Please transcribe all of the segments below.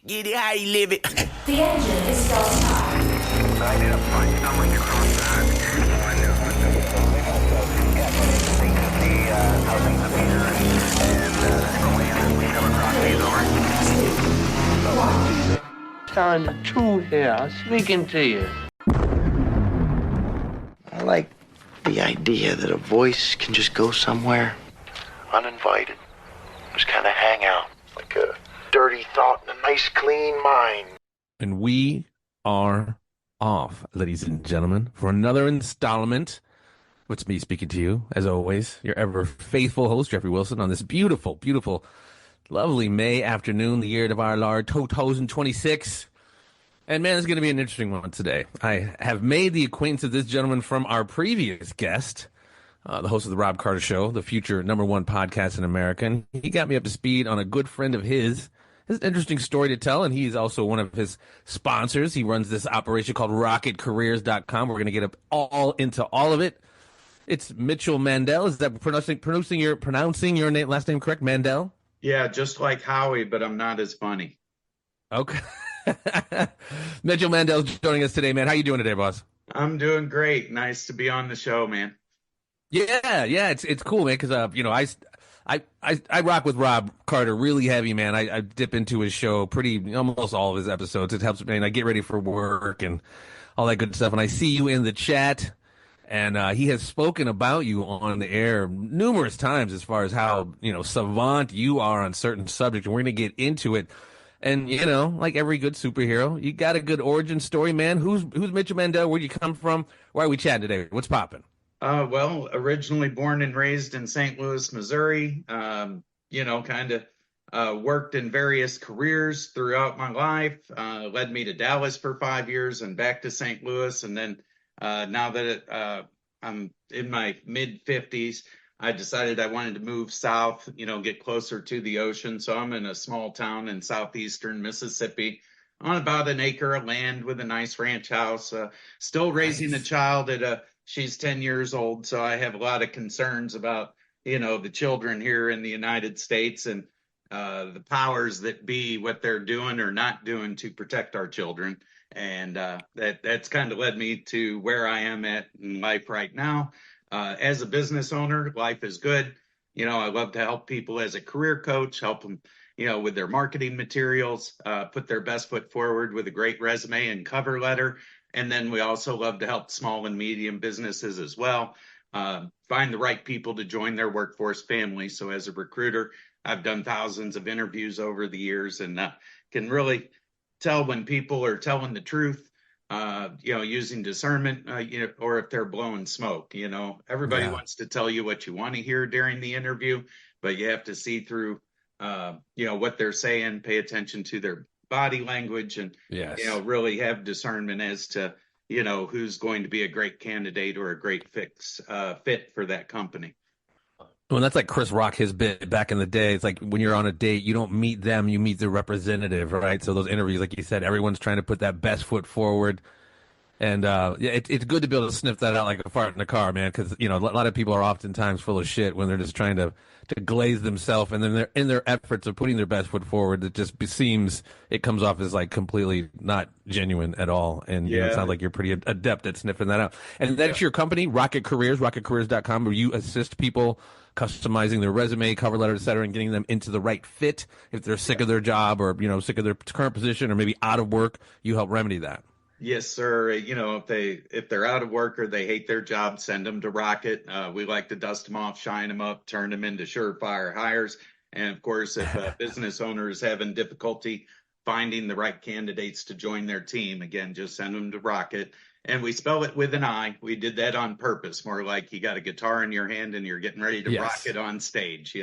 Get it how you live it. The engine is starting up. I did a bunch of numbers across that. The housing computer and command we come across these over. Telling the truth here. I'm speaking to you. I like the idea that a voice can just go somewhere uninvited. Just kind of hang out like a dirty thought in a nice, clean mind. And we are off, ladies and gentlemen, for another installment. It's me speaking to you, as always, your ever faithful host, Jeffrey Wilson, on this beautiful, beautiful, lovely May afternoon, the year of our Lord 2026. And man, it's going to be an interesting one today. I have made the acquaintance of this gentleman from our previous guest, the host of the Rob Carter Show, the future #1 podcast in America. And he got me up to speed on a good friend of his. It's an interesting story to tell, and he's also one of his sponsors. He runs this operation called RocketCareers.com. We're going to get up all into all of it. It's Mitchell Mandell. Is that pronouncing your last name correct, Mandell? Yeah, just like Howie, but I'm not as funny. Okay. Mitchell Mandell's joining us today, man. How you doing today, boss? I'm doing great. Nice to be on the show, man. Yeah, it's cool, man. Because I rock with Rob Carter really heavy, man. I dip into his show almost all of his episodes. It helps me, and I get ready for work and all that good stuff. And I see you in the chat, and he has spoken about you on the air numerous times as far as how savant you are on certain subjects. And we're gonna get into it. And like every good superhero, you got a good origin story, man. Who's Mitchell Mandell? Where'd you come from? Why are we chatting today? What's popping? Well, originally born and raised in St. Louis, Missouri. Worked in various careers throughout my life. Led me to Dallas for 5 years and back to St. Louis. And then now that I'm in my mid 50s, I decided I wanted to move south, get closer to the ocean. So I'm in a small town in southeastern Mississippi on about an acre of land with a nice ranch house. Still raising a child she's 10 years old. So I have a lot of concerns about, the children here in the United States and the powers that be, what they're doing or not doing to protect our children. And that's kind of led me to where I am at in life right now. As a business owner, life is good. I love to help people as a career coach, help them, with their marketing materials, put their best foot forward with a great resume and cover letter. And then we also love to help small and medium businesses as well, find the right people to join their workforce family. So as a recruiter, I've done thousands of interviews over the years and can really tell when people are telling the truth. Using discernment, or if they're blowing smoke. Everybody wants to tell you what you want to hear during the interview, but you have to see through, what they're saying, pay attention to their body language and, really have discernment as to, who's going to be a great candidate or a great fit for that company. Well, that's like Chris Rock, his bit back in the day. It's like when you're on a date, you don't meet them, you meet the representative, right? So those interviews, like you said, everyone's trying to put that best foot forward. And it's good to be able to sniff that out like a fart in a car, man, because, a lot of people are oftentimes full of shit when they're just trying to glaze themselves. And then they're in their efforts of putting their best foot forward, it comes off as like completely not genuine at all. And it sounds like you're pretty adept at sniffing that out. And that's your company, Rocket Careers, RocketCareers.com, where you assist people customizing their resume, cover letter, et cetera, and getting them into the right fit. If they're sick of their job or, sick of their current position or maybe out of work, you help remedy that. Yes, sir. If they're out of work or they hate their job, send them to Rocket. We like to dust them off, shine them up, turn them into surefire hires. And of course, if a business owner is having difficulty finding the right candidates to join their team, again, just send them to Rocket. And we spell it with an I. We did that on purpose, more like you got a guitar in your hand and you're getting ready to rock it on stage,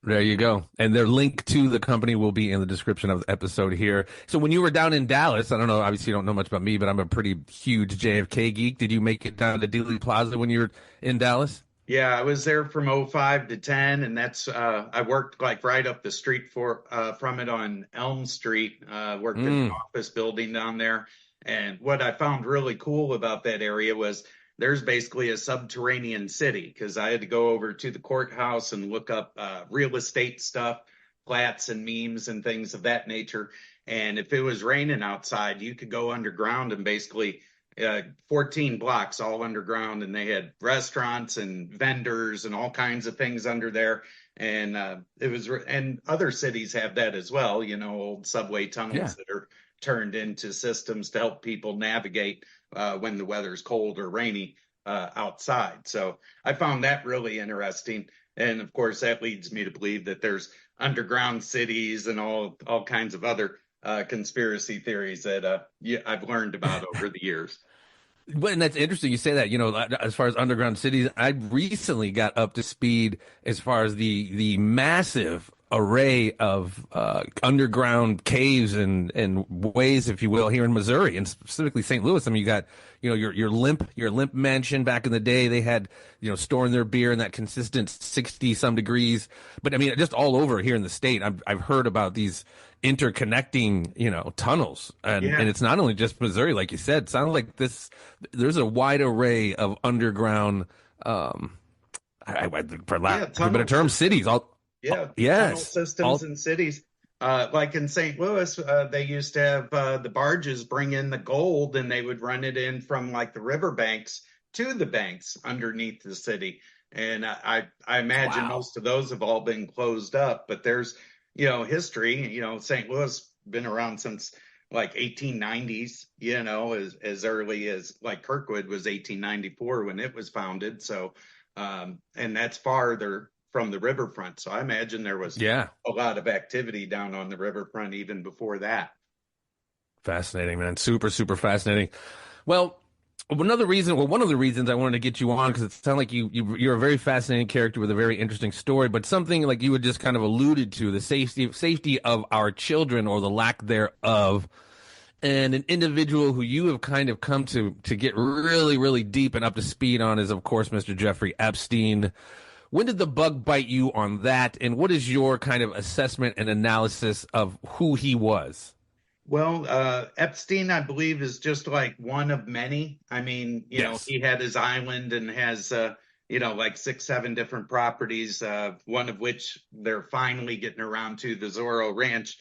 There you go. And their link to the company will be in the description of the episode here. So when you were down in Dallas, I don't know, obviously you don't know much about me, but I'm a pretty huge JFK geek. Did you make it down to Dealey Plaza when you were in Dallas? Yeah, I was there from 05 to 10, and that's I worked like right up the street from it on Elm Street. Worked in an office building down there. And what I found really cool about that area was there's basically a subterranean city, because I had to go over to the courthouse and look up real estate stuff, plats and memes and things of that nature. And if it was raining outside, you could go underground and basically 14 blocks all underground, and they had restaurants and vendors and all kinds of things under there. And and other cities have that as well, old subway tunnels that are turned into systems to help people navigate when the weather's cold or rainy outside. So I found that really interesting. And of course, that leads me to believe that there's underground cities and all kinds of other conspiracy theories that I've learned about over the years. Well, and that's interesting you say that. As far as underground cities, I recently got up to speed as far as the massive array of underground caves and ways, if you will, here in Missouri and specifically St. Louis. I mean, you got your limp mansion back in the day. They had storing their beer in that consistent 60 some degrees. But I mean, just all over here in the state, I've heard about these interconnecting tunnels, and it's not only just Missouri, like you said. It sounds like there's a wide array of underground for lack of a better term, cities. Tunnel systems in cities. Like in St. Louis, they used to have the barges bring in the gold, and they would run it in from like the riverbanks to the banks underneath the city. And I imagine most of those have all been closed up, but there's history. St. Louis been around since like 1890s, as early as like Kirkwood was 1894 when it was founded. So, and that's farther from the riverfront. So I imagine there was a lot of activity down on the riverfront even before that. Fascinating, man. Super, super fascinating. Well, one of the reasons I wanted to get you on, because it sounds like you're a very fascinating character with a very interesting story, but something like you had just kind of alluded to, the safety of our children, or the lack thereof, and an individual who you have kind of come to get really, really deep and up to speed on is, of course, Mr. Jeffrey Epstein. When did the bug bite you on that, and what is your kind of assessment and analysis of who he was? Well, Epstein, I believe, is just like one of many. I mean, he had his island and has, like 6, 7 different properties, one of which they're finally getting around to, the Zorro Ranch,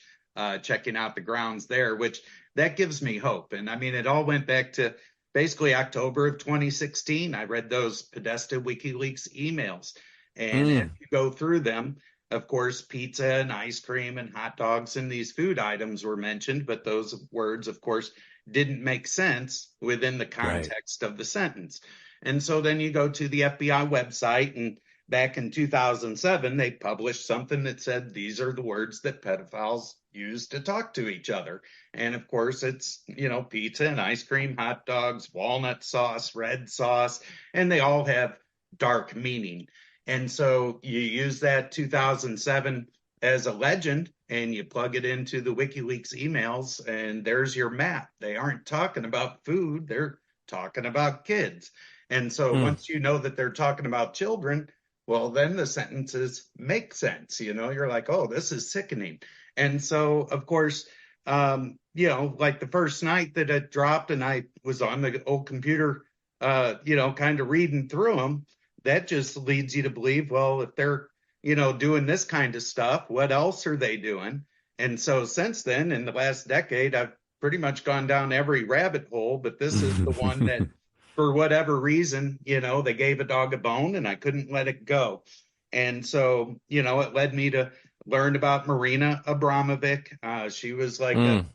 checking out the grounds there, which that gives me hope. And I mean, it all went back to basically October of 2016. I read those Podesta WikiLeaks emails, and if you go through them, of course, pizza and ice cream and hot dogs and these food items were mentioned, but those words, of course, didn't make sense within the context of the sentence. And so then you go to the FBI website, and back in 2007, they published something that said these are the words that pedophiles use to talk to each other. And of course, it's, pizza and ice cream, hot dogs, walnut sauce, red sauce, and they all have dark meaning. And so you use that 2007 as a legend, and you plug it into the WikiLeaks emails, and there's your map. They aren't talking about food, they're talking about kids. And so once you know that they're talking about children, well, then the sentences make sense. You're like, oh, this is sickening. And so, of course, like the first night that it dropped and I was on the old computer, kind of reading through them, that just leads you to believe, well, if they're, doing this kind of stuff, what else are they doing? And so since then, in the last decade, I've pretty much gone down every rabbit hole, but this is the one that, for whatever reason, they gave a dog a bone and I couldn't let it go. And so, it led me to learn about Marina Abramovic. She was like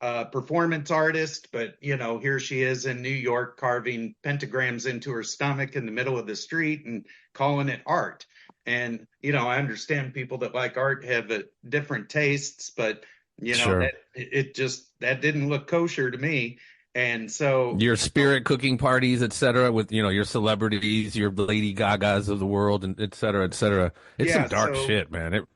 a performance artist, but here she is in New York carving pentagrams into her stomach in the middle of the street and calling it art. And I understand people that like art have different tastes, but that didn't look kosher to me. And so your spirit cooking parties, etc., with your celebrities, your Lady Gagas of the world, and etc., etc. It's some dark shit, man.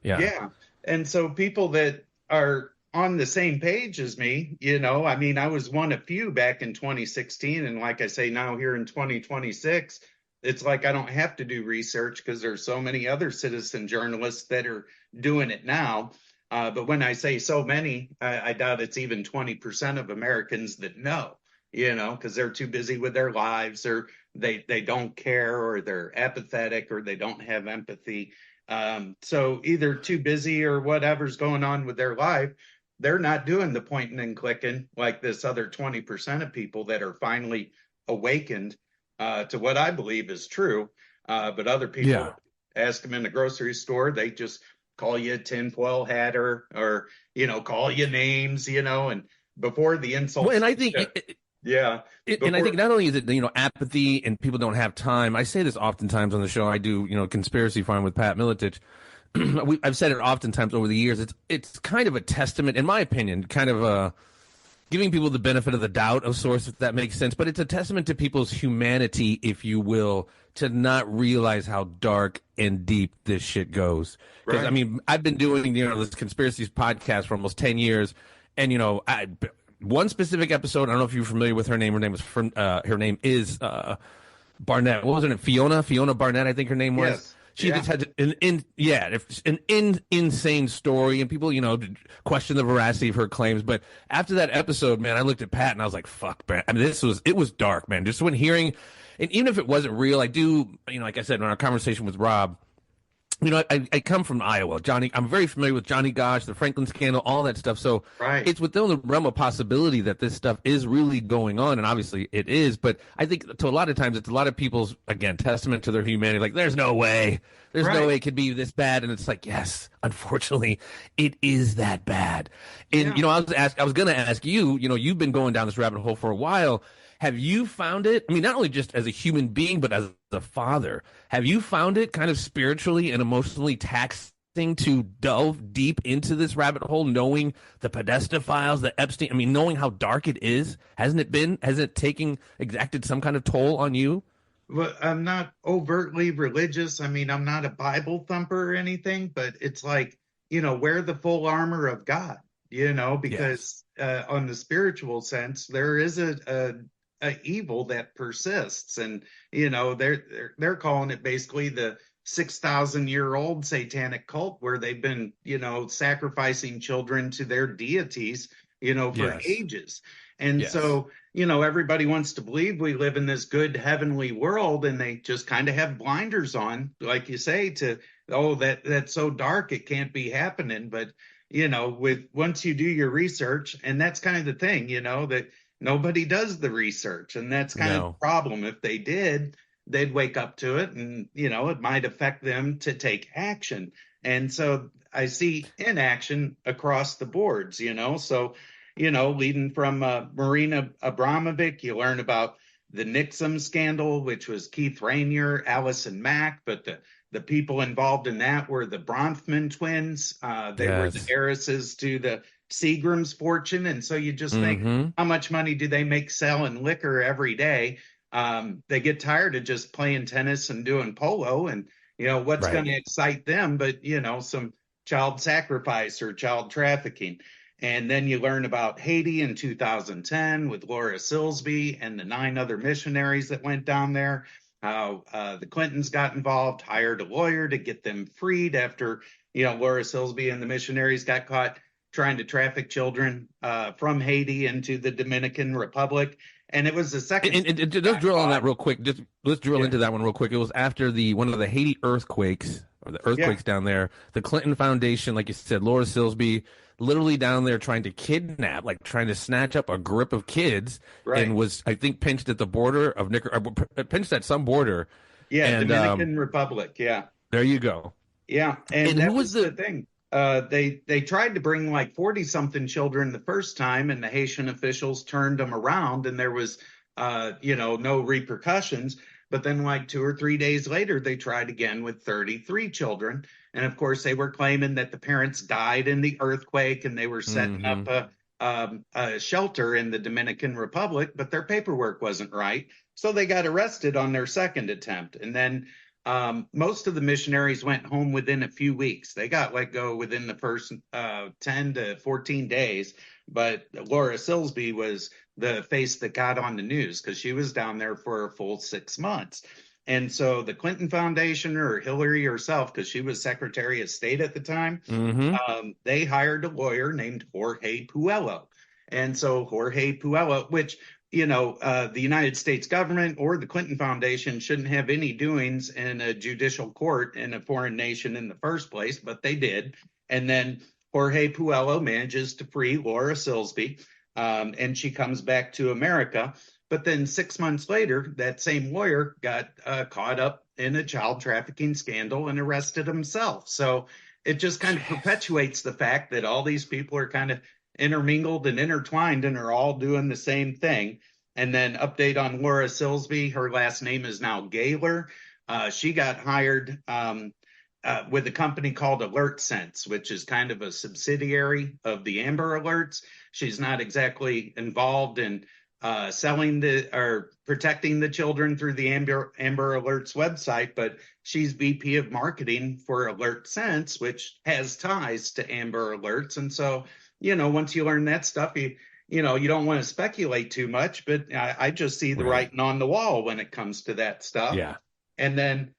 Yeah. And so people that are on the same page as me, I was one of few back in 2016. And like I say, now here in 2026, it's like I don't have to do research because there's so many other citizen journalists that are doing it now. But when I say so many, I doubt it's even 20% of Americans that know, because they're too busy with their lives, or they don't care, or they're apathetic, or they don't have empathy. So either too busy or whatever's going on with their life, they're not doing the pointing and clicking like this other 20% of people that are finally awakened to what I believe is true. But other people Yeah. ask them in the grocery store, they just call you a tinfoil hatter or, call you names, and before the Well, insults, and I think yeah, and I before, think not only is it apathy and people don't have time. I say this oftentimes on the show. I do conspiracy farm with Pat Miletich. I've said it oftentimes over the years. It's kind of a testament, in my opinion, kind of giving people the benefit of the doubt of sorts, if that makes sense. But it's a testament to people's humanity, if you will, to not realize how dark and deep this shit goes. Because right. I mean, I've been doing this conspiracies podcast for almost 10 years, and one specific episode. I don't know if you're familiar with her name. Her name is Barnett. What was her name? Fiona Barnett, I think her name was. Yes. She Yeah. just had insane story, and people, question the veracity of her claims. But after that episode, man, I looked at Pat and I was like, "Fuck, man!" I mean, it was dark, man. Just when hearing, and even if it wasn't real, I do, like I said in our conversation with Rob. I come from Iowa. I'm very familiar with Johnny Gosch, the Franklin scandal, all that stuff. So Right. it's within the realm of possibility that this stuff is really going on, and obviously it is. But I think to a lot of times it's a lot of people's, again, testament to their humanity. Like, there's no way Right. it could be this bad, and it's like, yes, unfortunately, it is that bad. And Yeah. I was going to ask you. You've been going down this rabbit hole for a while. Have you found it? I mean, not only just as a human being, but as a father, have you found it kind of spiritually and emotionally taxing to delve deep into this rabbit hole, knowing the Podesta files, the Epstein? I mean, knowing how dark it is, hasn't it exacted some kind of toll on you? Well, I'm not overtly religious. I mean, I'm not a Bible thumper or anything, but it's like, wear the full armor of God, because on the spiritual sense, there is a evil that persists, and they're calling it basically the 6,000-year-old satanic cult where they've been sacrificing children to their deities for Yes. ages. And Yes. so everybody wants to believe we live in this good heavenly world, and they just kind of have blinders on, like you say, to that's so dark it can't be happening. But with once you do your research, and that's kind of the thing, that nobody does the research, and that's kind of the problem. If they did, they'd wake up to it, and it might affect them to take action. And so I see inaction across the boards, so leading from Marina Abramovic, you learn about the Nixon scandal, which was Keith Rainier, Allison Mack, but the people involved in that were the Bronfman twins. They were the heiresses to the Seagram's fortune. And so you just think, how much money do they make selling liquor every day? They get tired of just playing tennis and doing polo, and what's going to excite them but some child sacrifice or child trafficking. And then you learn about Haiti in 2010 with Laura Silsby and the 9 other missionaries that went down there. How the Clintons got involved, hired a lawyer to get them freed after Laura Silsby and the missionaries got caught trying to traffic children from Haiti into the Dominican Republic. And it was the second. And let's drill on that real quick. Let's drill into that one real quick. It was after one of the Haiti earthquakes, or the earthquakes down there. The Clinton Foundation, like you said, Laura Silsby, literally down there trying to kidnap, like trying to snatch up a grip of kids, and was, I think, pinched at the border of pinched at some border. Yeah, and, Dominican Republic. Yeah. There you go. Yeah, and that was the thing. They tried to bring like 40-something children the first time, and the Haitian officials turned them around, and there was, no repercussions. But then like 2 or 3 days later, they tried again with 33 children. And of course, they were claiming that the parents died in the earthquake, and they were setting up a shelter in the Dominican Republic, but their paperwork wasn't right. So they got arrested on their second attempt. And then most of the missionaries went home within a few weeks. They got let go within the first 10 to 14 days. But Laura Silsby was the face that got on the news because she was down there for a full 6 months. And so the Clinton Foundation, or Hillary herself, because she was Secretary of State at the time, they hired a lawyer named Jorge Puello. And so Jorge Puello, which the United States government or the Clinton Foundation shouldn't have any doings in a judicial court in a foreign nation in the first place, but they did. And then Jorge Puello manages to free Laura Silsby, and she comes back to America. But then 6 months later, that same lawyer got caught up in a child trafficking scandal and arrested himself. So it just kind of perpetuates the fact that all these people are kind of intermingled and intertwined and are all doing the same thing. And then update on Laura Silsby. Her last name is now Gaylor. She got hired with a company called Alert Sense, which is kind of a subsidiary of the Amber Alerts. She's not exactly involved in selling or protecting the children through the Amber Alerts website, but she's VP of marketing for Alert Sense, which has ties to Amber Alerts. And so, once you learn that stuff, you don't want to speculate too much, but I just see the writing on the wall when it comes to that stuff. Yeah. And then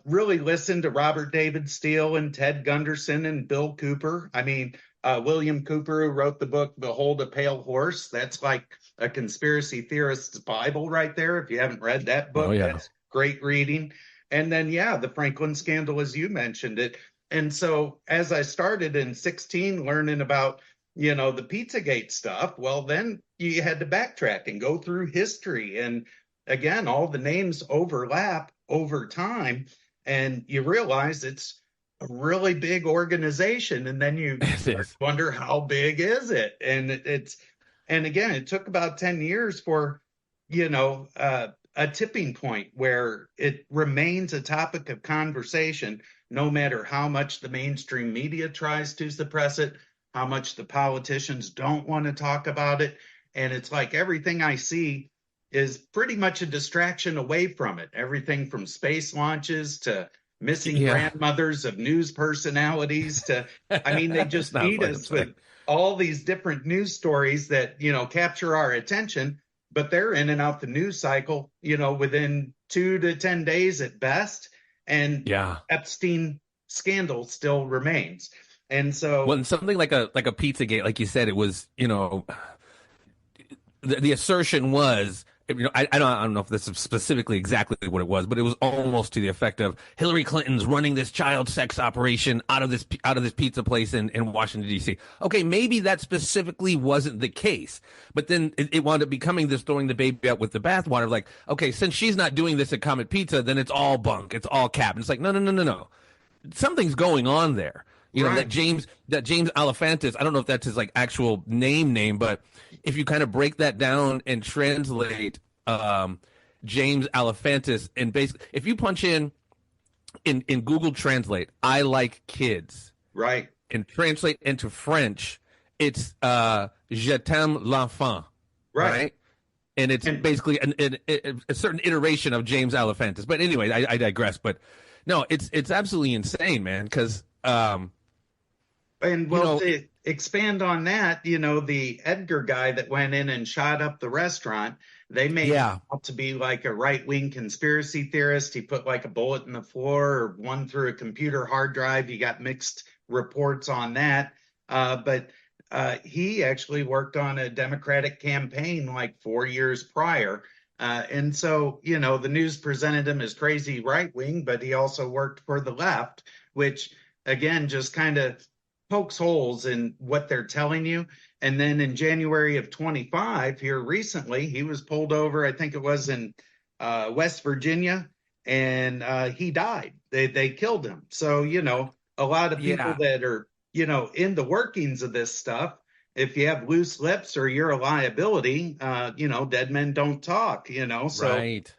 really listen to Robert David Steele and Ted Gunderson and Bill Cooper. I mean, William Cooper, who wrote the book Behold a Pale Horse, that's like a conspiracy theorist's Bible right there. If you haven't read that book, that's great reading. And then, the Franklin scandal, as you mentioned it. And so as I started in 2016 learning about, the Pizzagate stuff, well, then you had to backtrack and go through history. And again, all the names overlap over time, and you realize it's a really big organization. And then you wonder, how big is it? And and again, it took about 10 years for, a tipping point where it remains a topic of conversation, no matter how much the mainstream media tries to suppress it, how much the politicians don't want to talk about it. And it's like everything I see is pretty much a distraction away from it. Everything from space launches to missing grandmothers of news personalities to, they just feed us with all these different news stories that, capture our attention, but they're in and out the news cycle, within 2 to 10 days at best. And Epstein scandal still remains. And so, well, something like a Pizzagate, like you said, it was, the assertion was, I don't know if this is specifically exactly what it was, but it was almost to the effect of Hillary Clinton's running this child sex operation out of this pizza place in Washington, D.C. Okay, maybe that specifically wasn't the case, but then it wound up becoming this throwing the baby out with the bathwater. Like, okay, since she's not doing this at Comet Pizza, then it's all bunk, it's all cap. And it's like, no. Something's going on there. That James Alefantis, I don't know if that's his like actual name, but if you kind of break that down and translate James Alefantis, and basically if you punch in Google Translate, I like kids, right, and translate into French, it's je t'aime l'enfant, right? And it's basically a certain iteration of James Alefantis. But anyway, I digress. But no, it's absolutely insane, man, because and well, to expand on that, the Edgar guy that went in and shot up the restaurant, they made him out to be like a right-wing conspiracy theorist. He put like a bullet in the floor or one through a computer hard drive. You got mixed reports on that. But he actually worked on a Democratic campaign like 4 years prior. And so, the news presented him as crazy right-wing, but he also worked for the left, which, again, just kind of pokes holes in what they're telling you. And then in January of 25, here recently, he was pulled over, I think it was in West Virginia, and he died. They killed him. So, a lot of people that are, in the workings of this stuff, if you have loose lips or you're a liability, dead men don't talk, so, right.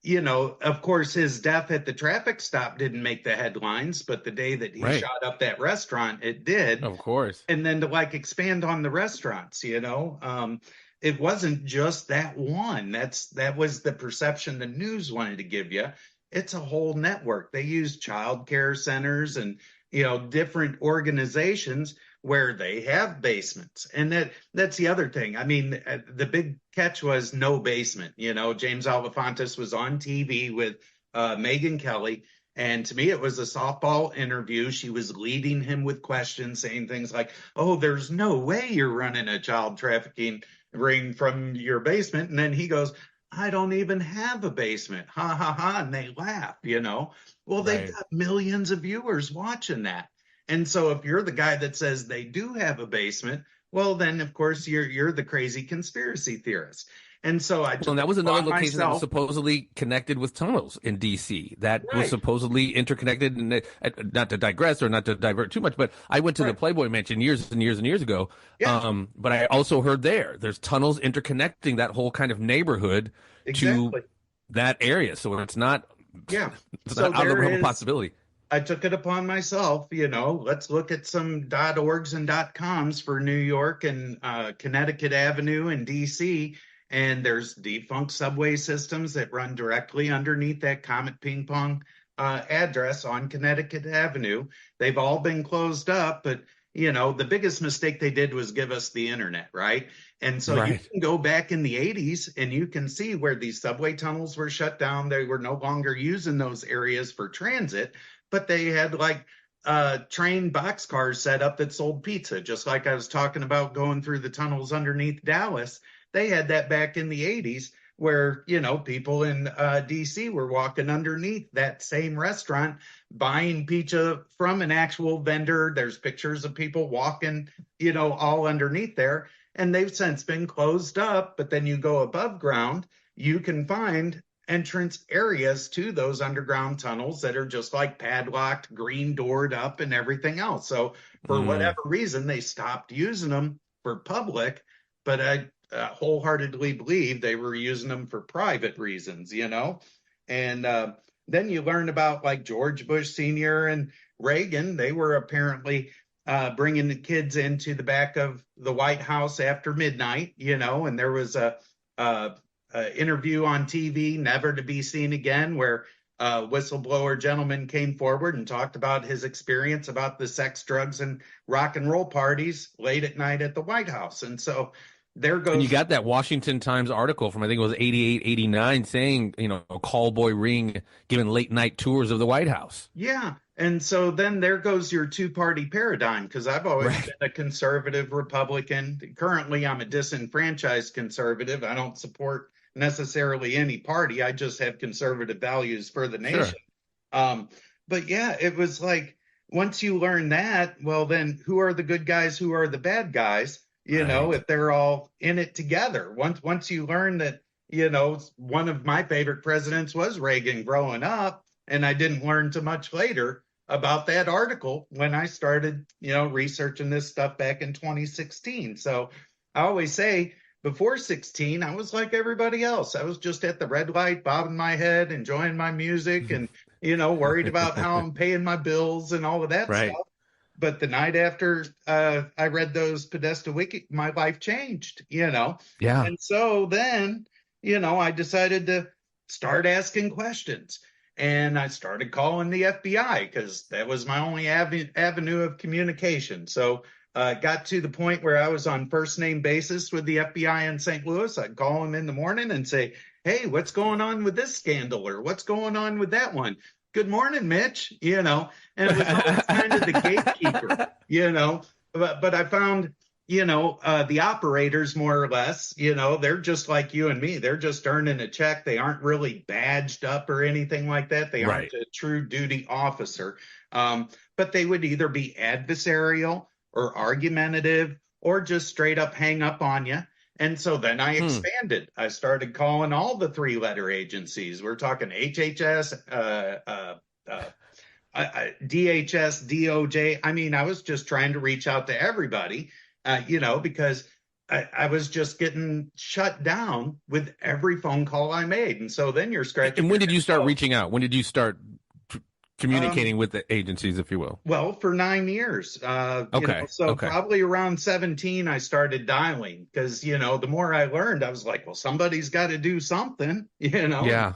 Of course, his death at the traffic stop didn't make the headlines, but the day that he shot up that restaurant, it did. Of course. And then to expand on the restaurants, it wasn't just that one. That was the perception the news wanted to give you. It's a whole network. They use child care centers and, different organizations where they have basements. And that's the other thing. The big catch was no basement. James Alefantis was on TV with Megyn Kelly. And to me, it was a softball interview. She was leading him with questions, saying things like, oh, there's no way you're running a child trafficking ring from your basement. And then he goes, I don't even have a basement. Ha, ha, ha. And they laugh, Well, they've got millions of viewers watching that. And so if you're the guy that says they do have a basement, well, then of course you're the crazy conspiracy theorist. And so I Well, took and that it was another upon location that was myself. supposedly connected with tunnels in D.C. That was Right, supposedly interconnected. And not to digress or not to divert too much, but I went to the right. Playboy Mansion years and years and years ago. Yeah, But I also heard there's tunnels interconnecting that whole kind of neighborhood to exactly. that area. So it's not Yeah. it's So not out of the there realm of is, possibility. I took it upon myself, let's look at some .orgs and .coms for New York and Connecticut Avenue in DC. And there's defunct subway systems that run directly underneath that Comet Ping Pong address on Connecticut Avenue. They've all been closed up, but the biggest mistake they did was give us the internet, right? And so you Right. can go back in the 80s and you can see where these subway tunnels were shut down. They were no longer using those areas for transit, but they had like train boxcars set up that sold pizza, just like I was talking about going through the tunnels underneath Dallas. They had that back in the 80s where, people in DC were walking underneath that same restaurant buying pizza from an actual vendor. There's pictures of people walking, all underneath there. And they've since been closed up. But then you go above ground, you can find entrance areas to those underground tunnels that are just like padlocked, green doored up, and everything else. So for Mm. whatever reason, they stopped using them for public, but I wholeheartedly believe they were using them for private reasons. And then you learn about like George Bush Sr. and Reagan. They were apparently bringing the kids into the back of the White House after midnight, and there was a interview on TV, never to be seen again, where a whistleblower gentleman came forward and talked about his experience about the sex, drugs, and rock and roll parties late at night at the White House. And so there And you goes. got that Washington Times article from, I think it was 88, 89, saying, a call boy ring giving late night tours of the White House. Yeah. And so then there goes your two-party paradigm, because I've always Right. been a conservative Republican. Currently, I'm a disenfranchised conservative. I don't support necessarily any party. I just have conservative values for the Sure. nation. But yeah, it was like once you learn that, well, then who are the good guys? Who are the bad guys? Right. If they're all in it together. Once you learn that, one of my favorite presidents was Reagan growing up, and I didn't learn too much later about that article when I started, researching this stuff back in 2016. So I always say before 16, I was like everybody else. I was just at the red light, bobbing my head, enjoying my music, and, worried about how I'm paying my bills and all of that Right. stuff. But the night after I read those Podesta Wiki, my life changed. Yeah. And so then, I decided to start asking questions. And I started calling the FBI because that was my only avenue of communication. So got to the point where I was on first name basis with the FBI in St. Louis. I'd call them in the morning and say, hey, what's going on with this scandal, or what's going on with that one? Good morning, Mitch. And it was always kind of the gatekeeper. But I found, the operators more or less, they're just like you and me. They're just earning a check. They aren't really badged up or anything like that. They Right. aren't a true duty officer. But they would either be adversarial or argumentative or just straight up hang up on you. And so then I expanded. I started calling all the three-letter agencies. We're talking HHS, DHS, DOJ. I mean, I was just trying to reach out to everybody, because I was just getting shut down with every phone call I made. And so then you're scratching. And when did you start your head. reaching out? When did you start communicating with the agencies, if you will? Well, for 9 years. Okay. Okay. Probably around 17, I started dialing because, the more I learned, I was like, well, somebody's got to do something. Yeah.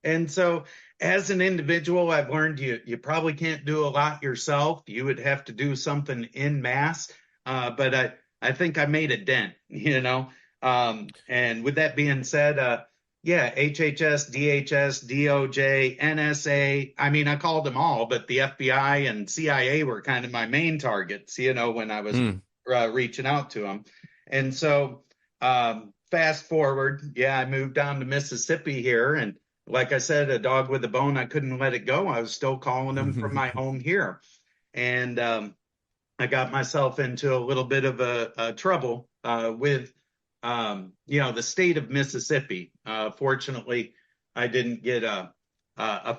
And so as an individual, I've learned you probably can't do a lot yourself. You would have to do something in mass. But I think I made a dent. And with that being said, yeah, HHS, DHS, DOJ, NSA. I mean, I called them all, but the FBI and CIA were kind of my main targets, when I was reaching out to them. And so fast forward, yeah, I moved down to Mississippi here. And like I said, a dog with a bone, I couldn't let it go. I was still calling them from my home here. and I got myself into a little bit of a trouble with, the state of Mississippi. Fortunately, I didn't get a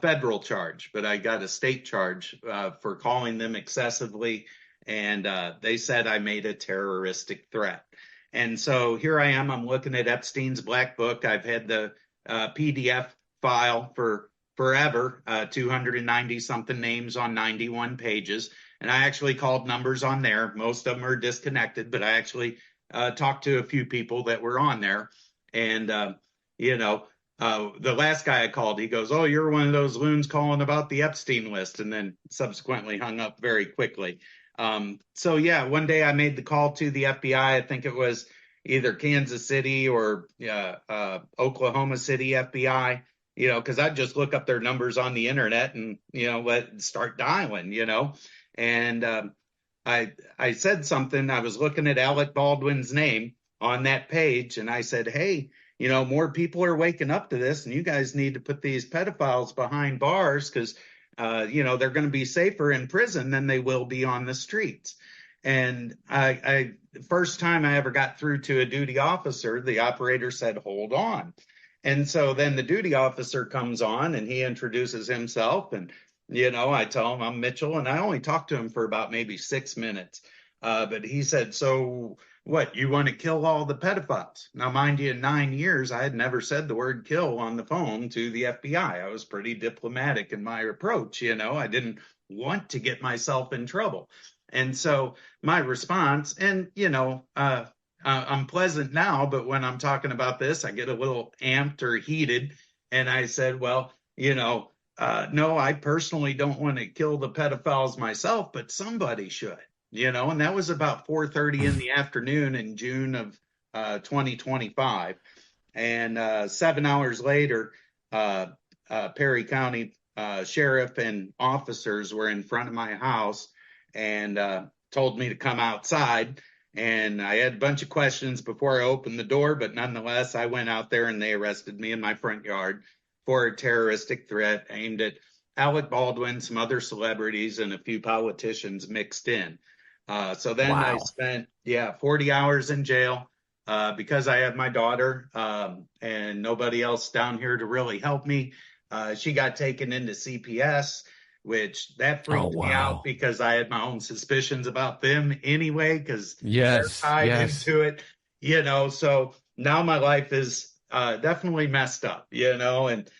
federal charge, but I got a state charge for calling them excessively, and they said I made a terroristic threat. And so here I am. I'm looking at Epstein's Black Book. I've had the PDF file for forever, 290 something names on 91 pages. And I actually called numbers on there. Most of them are disconnected, but I actually talked to a few people that were on there. And, the last guy I called, he goes, "Oh, you're one of those loons calling about the Epstein list," and then subsequently hung up very quickly. So yeah, one day I made the call to the FBI. I think it was either Kansas City or Oklahoma City FBI, because I'd just look up their numbers on the internet and, start dialing, And I said something. I was looking at Alec Baldwin's name on that page, and I said, "Hey, more people are waking up to this, and you guys need to put these pedophiles behind bars because, they're going to be safer in prison than they will be on the streets." And first time I ever got through to a duty officer, the operator said, "Hold on." And so then the duty officer comes on and he introduces himself, and I tell him I'm Mitchell, and I only talked to him for about maybe 6 minutes. But he said, "So what, you want to kill all the pedophiles?" Now, mind you, in 9 years, I had never said the word kill on the phone to the FBI. I was pretty diplomatic in my approach. I didn't want to get myself in trouble. And so my response, and, I'm pleasant now, but when I'm talking about this, I get a little amped or heated. And I said, "Well, no, I personally don't want to kill the pedophiles myself, but somebody should." And that was about 4:30 in the afternoon in June of 2025. And 7 hours later, Perry County sheriff and officers were in front of my house and told me to come outside. And I had a bunch of questions before I opened the door, but nonetheless, I went out there and they arrested me in my front yard for a terroristic threat aimed at Alec Baldwin, some other celebrities, and a few politicians mixed in. So then I spent, 40 hours in jail because I had my daughter and nobody else down here to really help me. She got taken into CPS, which that freaked me out because I had my own suspicions about them anyway, because they're tied into it, So now my life is definitely messed up, and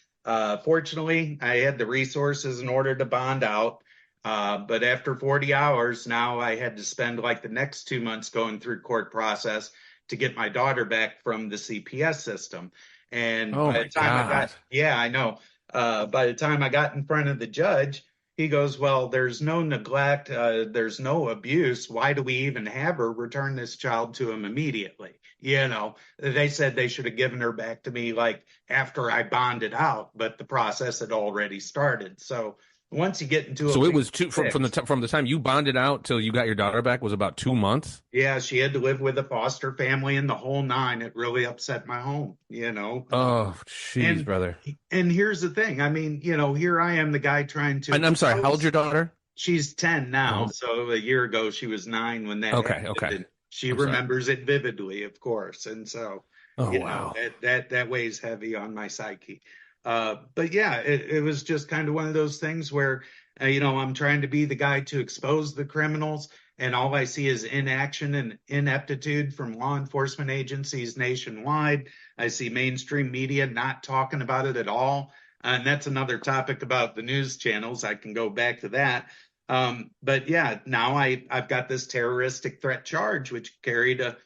fortunately, I had the resources in order to bond out. But after 40 hours, now I had to spend like the next 2 months going through court process to get my daughter back from the CPS system. And by the time I know. By the time I got in front of the judge, he goes, "Well, there's no neglect, there's no abuse. Why do we even have her return this child to him immediately?" They said they should have given her back to me like after I bonded out, but the process had already started. So once you get into it was from the time you bonded out till you got your daughter back was about 2 months. Yeah, she had to live with a foster family and the whole nine. It really upset my home, Oh, jeez, brother. And here's the thing. I mean, here I am, the guy trying to. And I'm sorry, how old's your daughter? She's 10 now. So a year ago, she was 9 when that happened. Okay. She remembers it vividly, of course. And so, that weighs heavy on my psyche. But yeah, it was just kind of one of those things where, I'm trying to be the guy to expose the criminals, and all I see is inaction and ineptitude from law enforcement agencies nationwide. I see mainstream media not talking about it at all. And that's another topic about the news channels. I can go back to that. But yeah, now I've got this terroristic threat charge, which carried a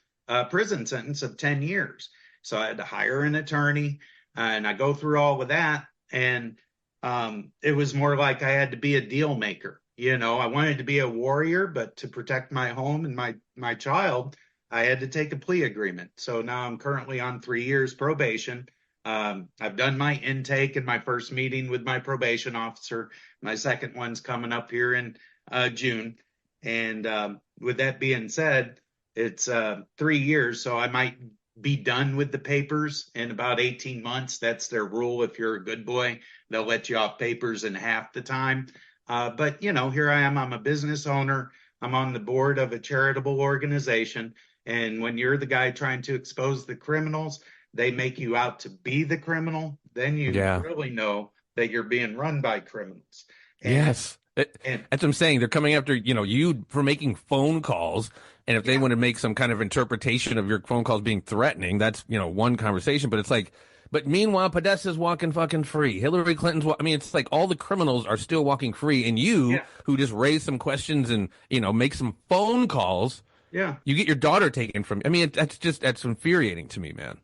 prison sentence of 10 years. So I had to hire an attorney, and I go through all of that. And it was more like I had to be a deal maker. I wanted to be a warrior, but to protect my home and my child, I had to take a plea agreement. So now I'm currently on 3 years probation. I've done my intake and my first meeting with my probation officer. My second one's coming up here in June. And with that being said, it's 3 years, so I might be done with the papers in about 18 months. That's their rule. If you're a good boy, they'll let you off papers in half the time. But, here I am. I'm a business owner. I'm on the board of a charitable organization. And when you're the guy trying to expose the criminals, they make you out to be the criminal. Then you Yeah. really know that you're being run by criminals. And, Yes. and That's what I'm saying. They're coming after, you for making phone calls. And if they want to make some kind of interpretation of your phone calls being threatening, that's, one conversation. But it's like, but meanwhile, Podesta's walking fucking free. Hillary Clinton's, it's like all the criminals are still walking free. And you, who just raise some questions and, make some phone calls, yeah. you get your daughter taken from, that's infuriating to me, man.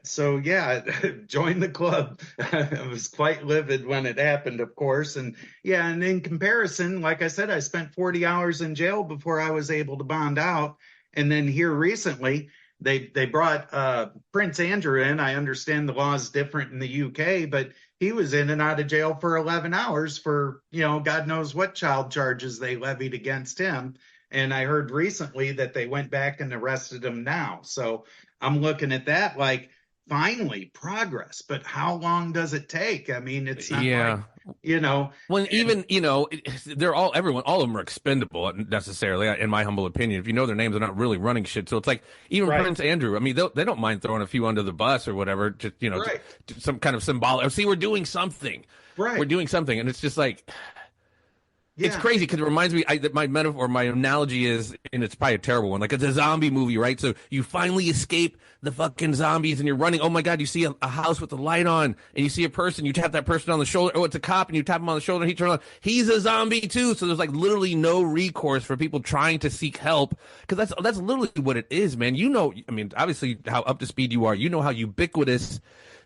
So join the club. I was quite livid when it happened, of course. And in comparison, like I said, I spent 40 hours in jail before I was able to bond out. And then here recently, they brought Prince Andrew in. I understand the law is different in the UK, but he was in and out of jail for 11 hours for, God knows what child charges they levied against him. And I heard recently that they went back and arrested him now. So I'm looking at that like, finally, progress. But how long does it take? I mean, it's not When even, they're all of them are expendable necessarily, in my humble opinion. If you know their names, they're not really running shit. So it's like even Prince Andrew, they don't mind throwing a few under the bus or whatever, just, some kind of symbolic. See, we're doing something. Right. We're doing something. And it's just like, it's crazy because it reminds me that my metaphor, my analogy is, and it's probably a terrible one, like it's a zombie movie, right? So you finally escape the fucking zombies and you're running. Oh my God, you see a house with the light on and you see a person, you tap that person on the shoulder. Oh, it's a cop, and you tap him on the shoulder and he turns on. He's a zombie too. So there's like literally no recourse for people trying to seek help, because that's literally what it is, man. Obviously how up to speed you are. You know how ubiquitous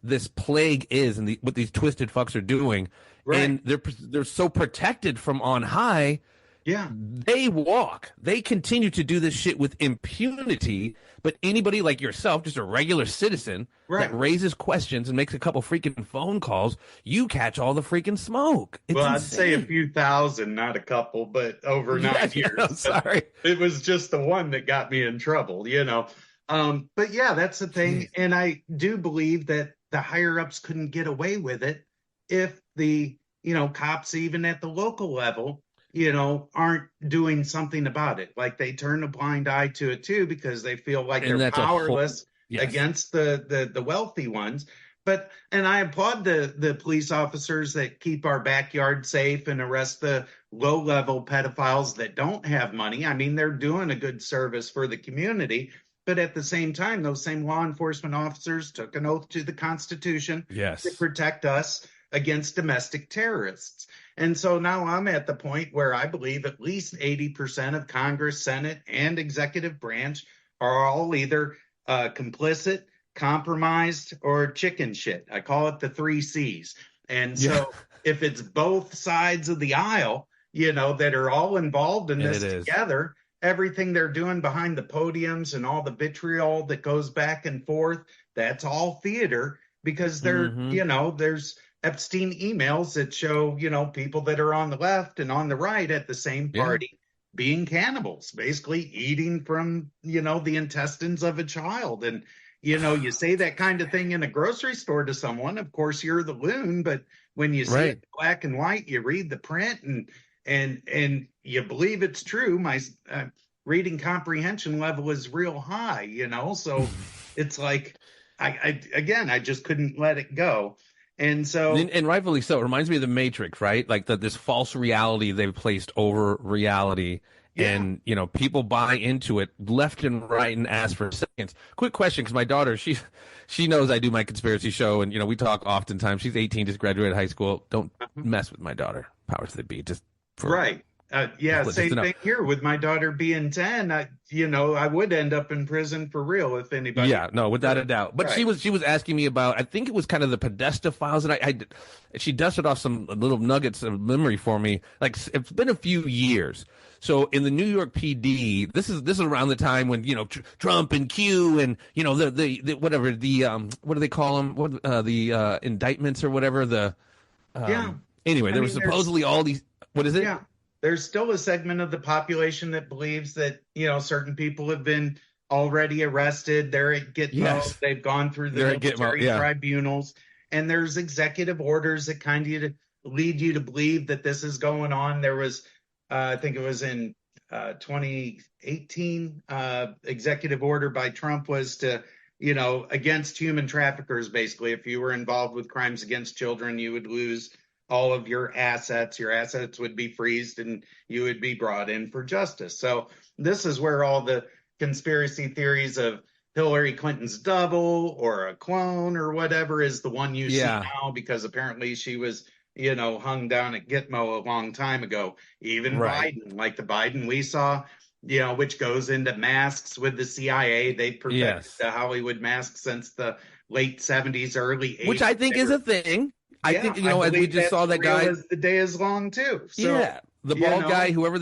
this plague is and what these twisted fucks are doing. Right. And they're so protected from on high. Yeah. They continue to do this shit with impunity. But anybody like yourself, just a regular citizen that raises questions and makes a couple freaking phone calls, you catch all the freaking smoke. It's insane. I'd say a few thousand, not a couple, but over 9 years. I'm sorry. It was just the one that got me in trouble, But that's the thing. And I do believe that the higher ups couldn't get away with it if the, cops, even at the local level, aren't doing something about it. Like they turn a blind eye to it too, because they feel like they're powerless against the wealthy ones. And I applaud the police officers that keep our backyard safe and arrest the low level pedophiles that don't have money. I mean, they're doing a good service for the community. But at the same time, those same law enforcement officers took an oath to the Constitution to protect us against domestic terrorists. And so now I'm at the point where I believe at least 80% of Congress, Senate, and executive branch are all either complicit, compromised, or chicken shit. I call it the 3 C's. And so if it's both sides of the aisle, that are all involved in this together, everything they're doing behind the podiums and all the vitriol that goes back and forth, that's all theater, because there's Epstein emails that show, people that are on the left and on the right at the same party being cannibals, basically eating from, the intestines of a child. And, you say that kind of thing in a grocery store to someone, of course you're the loon, but when you see it black and white, you read the print and you believe it's true. My reading comprehension level is real high, so it's like, I just couldn't let it go. And so, and rightfully so. It reminds me of the Matrix, right? Like this false reality they've placed over reality. And, people buy into it left and right and ask for seconds. Quick question, because my daughter, she knows I do my conspiracy show, and, we talk oftentimes. She's 18, just graduated high school. Don't mess with my daughter. Powers that be. Just for same thing here with my daughter being 10. I would end up in prison for real if anybody. Yeah, no, without a doubt. But she was asking me about, I think it was kind of the Podesta files, and she dusted off some little nuggets of memory for me. Like, it's been a few years. So in the New York PD, this is around the time when Trump and Q and the whatever what do they call them? The indictments or whatever Anyway, there was supposedly all these. What is it? Yeah. There's still a segment of the population that believes that, certain people have been already arrested. They're at Gitmo. They've gone through the military tribunals. And there's executive orders that kind of lead you to believe that this is going on. There was, I think it was in 2018, executive order by Trump was to, against human traffickers, basically. If you were involved with crimes against children, you would lose all of your assets. Your assets would be freezed and you would be brought in for justice. So this is where all the conspiracy theories of Hillary Clinton's double or a clone or whatever is the one you see now, because apparently she was, hung down at Gitmo a long time ago. Even Biden, like the Biden we saw, which goes into masks with the CIA. They perfected the Hollywood mask since the late 70s, early 80s. Which I think is a thing. I think, as we just saw that guy. The day is long, too. So, the bald guy, whatever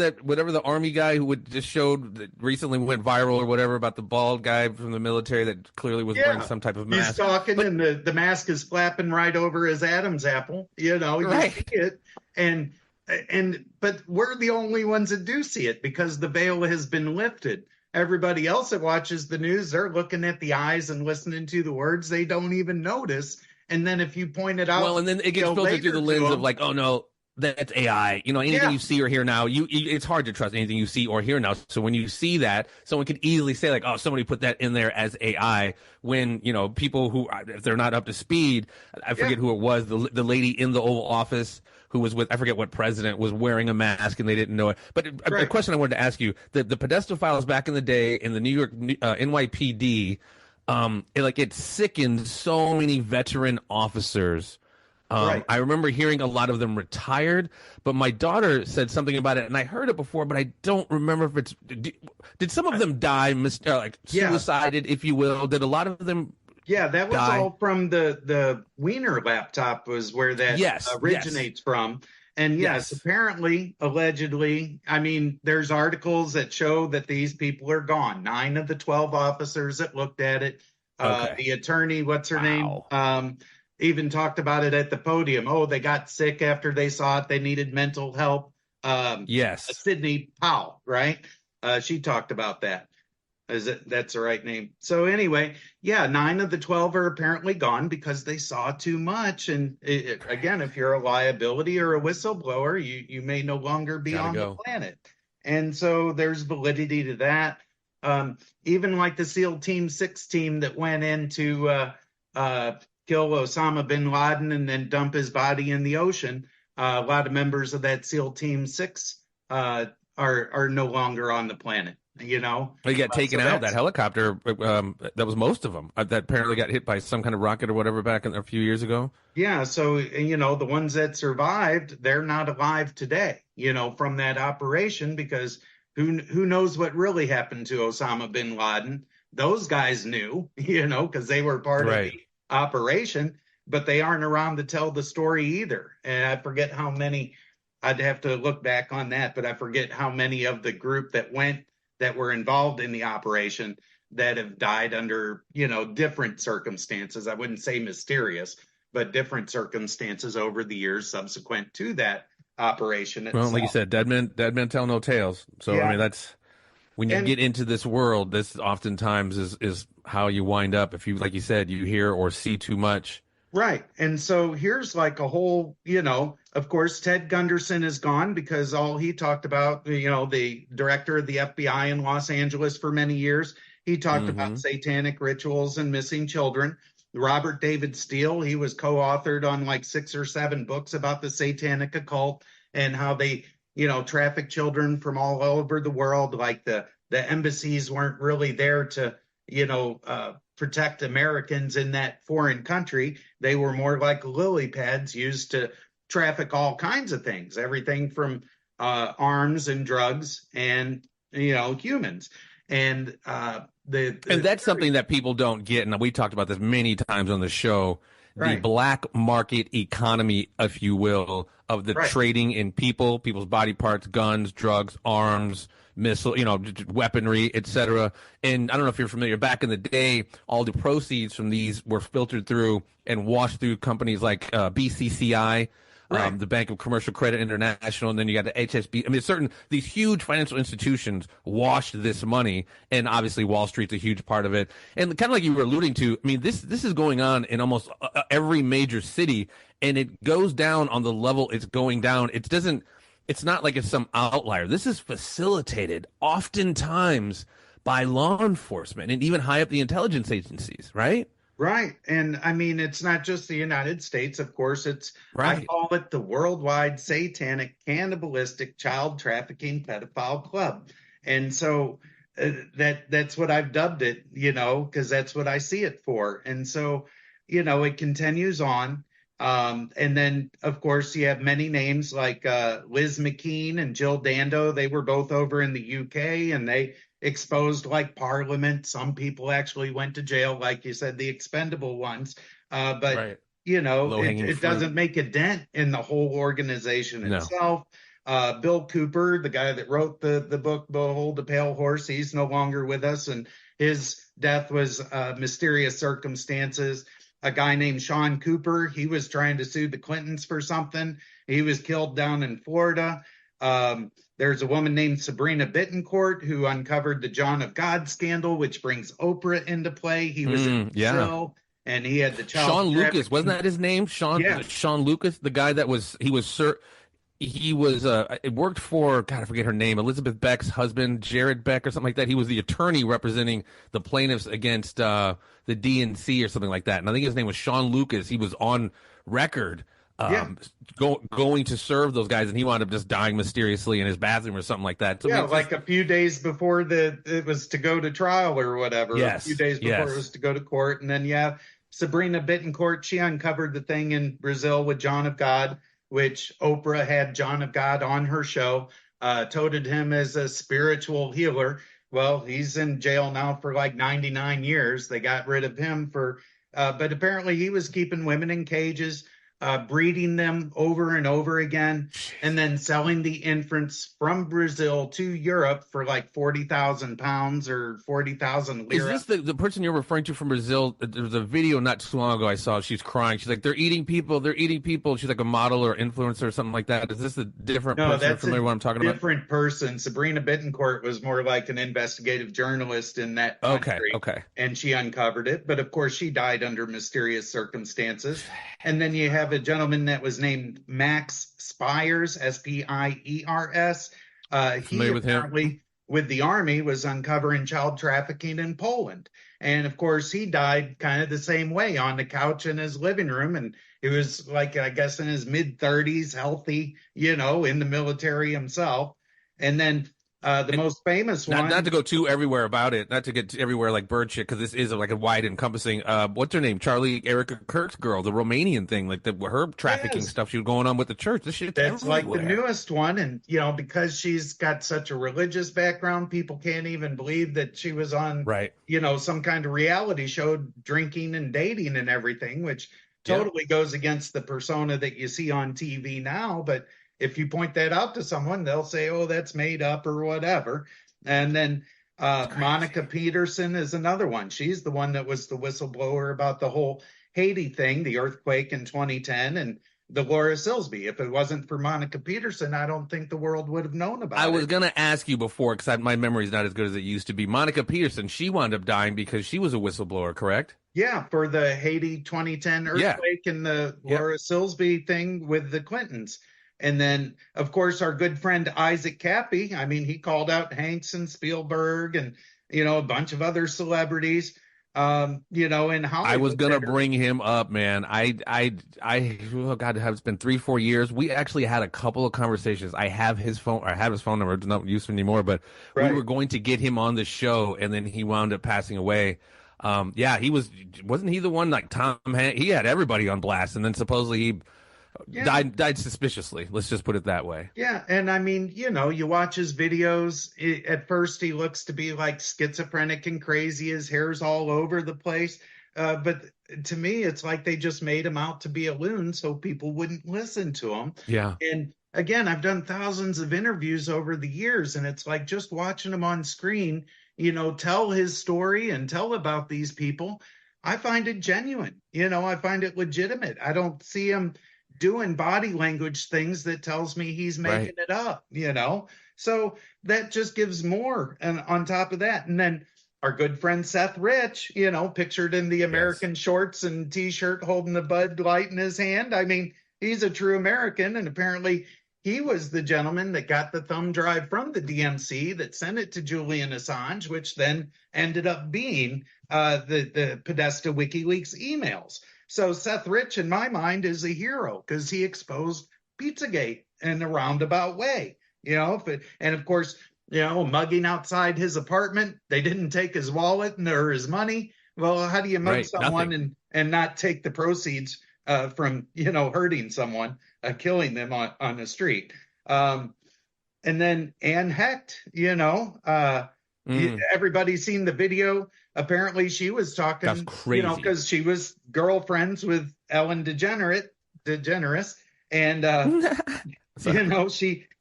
the army guy who just showed that recently went viral or whatever about the bald guy from the military that clearly was wearing some type of mask. He's talking and the mask is flapping right over his Adam's apple. You see it. But we're the only ones that do see it because the veil has been lifted. Everybody else that watches the news, they're looking at the eyes and listening to the words. They don't even notice. And then if you point it out, well, and then it gets filtered through the lens of like, oh no, that's AI. Anything you see or hear now, it's hard to trust anything you see or hear now. So when you see that, someone could easily say like, oh, somebody put that in there as AI. When people who, if they're not up to speed, I forget who it was, the lady in the Oval Office who was with, I forget what president, was wearing a mask and they didn't know it. But a question I wanted to ask you: the Podesta files back in the day in the New York NYPD. It sickened so many veteran officers. I remember hearing a lot of them retired, but my daughter said something about it, and I heard it before, but I don't remember if it's. Did some of them die, suicided, if you will? Did a lot of them? Yeah, that was all from the Wiener laptop was where that originates from. And yes, apparently, allegedly, I mean, there's articles that show that these people are gone. 9 of the 12 officers that looked at it. The attorney, what's her name, even talked about it at the podium. Oh, they got sick after they saw it. They needed mental help. Sydney Powell, right? She talked about that. That's the right name. So anyway, 9 of the 12 are apparently gone because they saw too much. And again, if you're a liability or a whistleblower, you may no longer be on the planet. And so there's validity to that. Even like the SEAL Team 6 team that went in to kill Osama bin Laden and then dump his body in the ocean. A lot of members of that SEAL Team 6 are no longer on the planet. They got taken out. That helicopter, that was most of them that apparently got hit by some kind of rocket or whatever back a few years ago. Yeah. So, the ones that survived, they're not alive today, from that operation, because who knows what really happened to Osama bin Laden. Those guys knew, because they were part of the operation, but they aren't around to tell the story either. And I forget how many, I'd have to look back on that, but I forget how many of the group that were involved in the operation that have died under, different circumstances. I wouldn't say mysterious, but different circumstances over the years subsequent to that operation itself. Well, like you said, dead men tell no tales. So, I mean, that's when you get into this world, this oftentimes is how you wind up. If you, like you said, you hear or see too much. Right. And so here's like a whole, of course, Ted Gunderson is gone because all he talked about, the director of the FBI in Los Angeles for many years, he talked about satanic rituals and missing children. Robert David Steele, he was co-authored on like 6 or 7 books about the satanic occult and how they, traffic children from all over the world. Like the embassies weren't really there to, protect Americans in that foreign country. They were more like lily pads used to traffic all kinds of things, everything from arms and drugs and, humans. And that's something that people don't get. And we talked about this many times on the show. The black market economy, if you will, of the trading in people's body parts, guns, drugs, arms, missile, weaponry, etc. And I don't know if you're familiar, back in the day, all the proceeds from these were filtered through and washed through companies like BCCI, Right. the Bank of Commercial Credit International, and then you got the HSB. I mean, these huge financial institutions washed this money, and obviously Wall Street's a huge part of it. And kind of like you were alluding to, I mean, this is going on in almost every major city, and it goes down on the level it's going down. It's not like it's some outlier. This is facilitated oftentimes by law enforcement and even high up the intelligence agencies, right? Right. And I mean, it's not just the United States, of course, I Right. call it the worldwide satanic, cannibalistic, child trafficking pedophile club. And so that's what I've dubbed it, because that's what I see it for. And so, it continues on. And then, of course, you have many names like Liz McKean and Jill Dando. They were both over in the UK, and they exposed like Parliament. Some people actually went to jail, like you said, the expendable ones. But, Right. it fruit. doesn't make a dent in the whole organization No. itself. Bill Cooper, the guy that wrote the book, Behold the Pale Horse, he's no longer with us. And his death was mysterious circumstances. A guy named Sean Cooper, he was trying to sue the Clintons for something. He was killed down in Florida. There's a woman named Sabrina Bittencourt who uncovered the John of God scandal, which brings Oprah into play. He was in Brazil, and he had the child Sean Lucas, trafficking. wasn't that his name? Sean Lucas, the guy that it worked for, God, I forget her name, Elizabeth Beck's husband, Jared Beck or something like that. He was the attorney representing the plaintiffs against the DNC or something like that. And I think his name was Sean Lucas. He was on record going to serve those guys, and he wound up just dying mysteriously in his bathroom or something like that. So like a few days before it was to go to trial or whatever. Yes, a few days before yes. it was to go to court. And then, Sabrina Bittencourt, she uncovered the thing in Brazil with John of God, which Oprah had John of God on her show, touted him as a spiritual healer. Well, he's in jail now for like 99 years. They got rid of him but apparently he was keeping women in cages, breeding them over and over again, and then selling the infants from Brazil to Europe for like 40,000 pounds or 40,000 lira. Is this the person you're referring to from Brazil? There was a video not too long ago I saw. She's crying. She's like, they're eating people. She's like a model or influencer or something like that. Is this a different person? That's familiar with what I'm talking about? Different person. Sabrina Bittencourt was more like an investigative journalist in that country. Okay. And she uncovered it. But of course, she died under mysterious circumstances. And then you have a gentleman that was named Max Spires, Spiers. He apparently, with the army, was uncovering child trafficking in Poland. And of course, he died kind of the same way on the couch in his living room. And he was like, I guess, in his mid-30s, healthy, in the military himself. And then the most famous one. Not to go too everywhere about it, not to get everywhere like bird shit, because this is like a wide encompassing. What's her name? Charlie Erica Kirk's girl, the Romanian thing, like her trafficking stuff she was going on with the church. This shit. That's everywhere. like the newest one, and because she's got such a religious background, people can't even believe that she was on, some kind of reality show, drinking and dating and everything, which totally goes against the persona that you see on TV now, but. If you point that out to someone, they'll say, oh, that's made up or whatever. And then Monica Peterson is another one. She's the one that was the whistleblower about the whole Haiti thing, the earthquake in 2010, and the Laura Silsby. If it wasn't for Monica Peterson, I don't think the world would have known about it. I was going to ask you before, because my memory is not as good as it used to be. Monica Peterson, she wound up dying because she was a whistleblower, correct? Yeah, for the Haiti 2010 earthquake and the Laura Silsby thing with the Clintons. And then, of course, our good friend Isaac Cappy. I mean, he called out Hanks and Spielberg and, a bunch of other celebrities, in Hollywood. I was going to bring him up, man. Oh God, it's been 3-4 years. We actually had a couple of conversations. I have his phone number. It's not used anymore, but we were going to get him on the show, and then he wound up passing away. Wasn't he the one like Tom Hanks? He had everybody on blast, and then supposedly he died suspiciously. Let's just put it that way. Yeah, and I mean, you watch his videos. At first, he looks to be like schizophrenic and crazy. His hair's all over the place. But to me, it's like they just made him out to be a loon so people wouldn't listen to him. Yeah. And again, I've done thousands of interviews over the years, and it's like just watching him on screen, tell his story and tell about these people. I find it genuine. I find it legitimate. I don't see him doing body language things that tells me he's making it up, So that just gives more. And on top of that, and then our good friend Seth Rich, pictured in the American shorts and t-shirt holding the Bud Light in his hand. I mean, he's a true American, and apparently he was the gentleman that got the thumb drive from the DNC that sent it to Julian Assange, which then ended up being the Podesta WikiLeaks emails. So Seth Rich, in my mind, is a hero because he exposed Pizzagate in a roundabout way, and of course, mugging outside his apartment. They didn't take his wallet or his money. Well, how do you mug someone and not take the proceeds from, hurting someone, killing them on the street? And then Ann Hecht, everybody's seen the video. Apparently she was talking, that's crazy, because she was girlfriends with Ellen DeGeneres. And,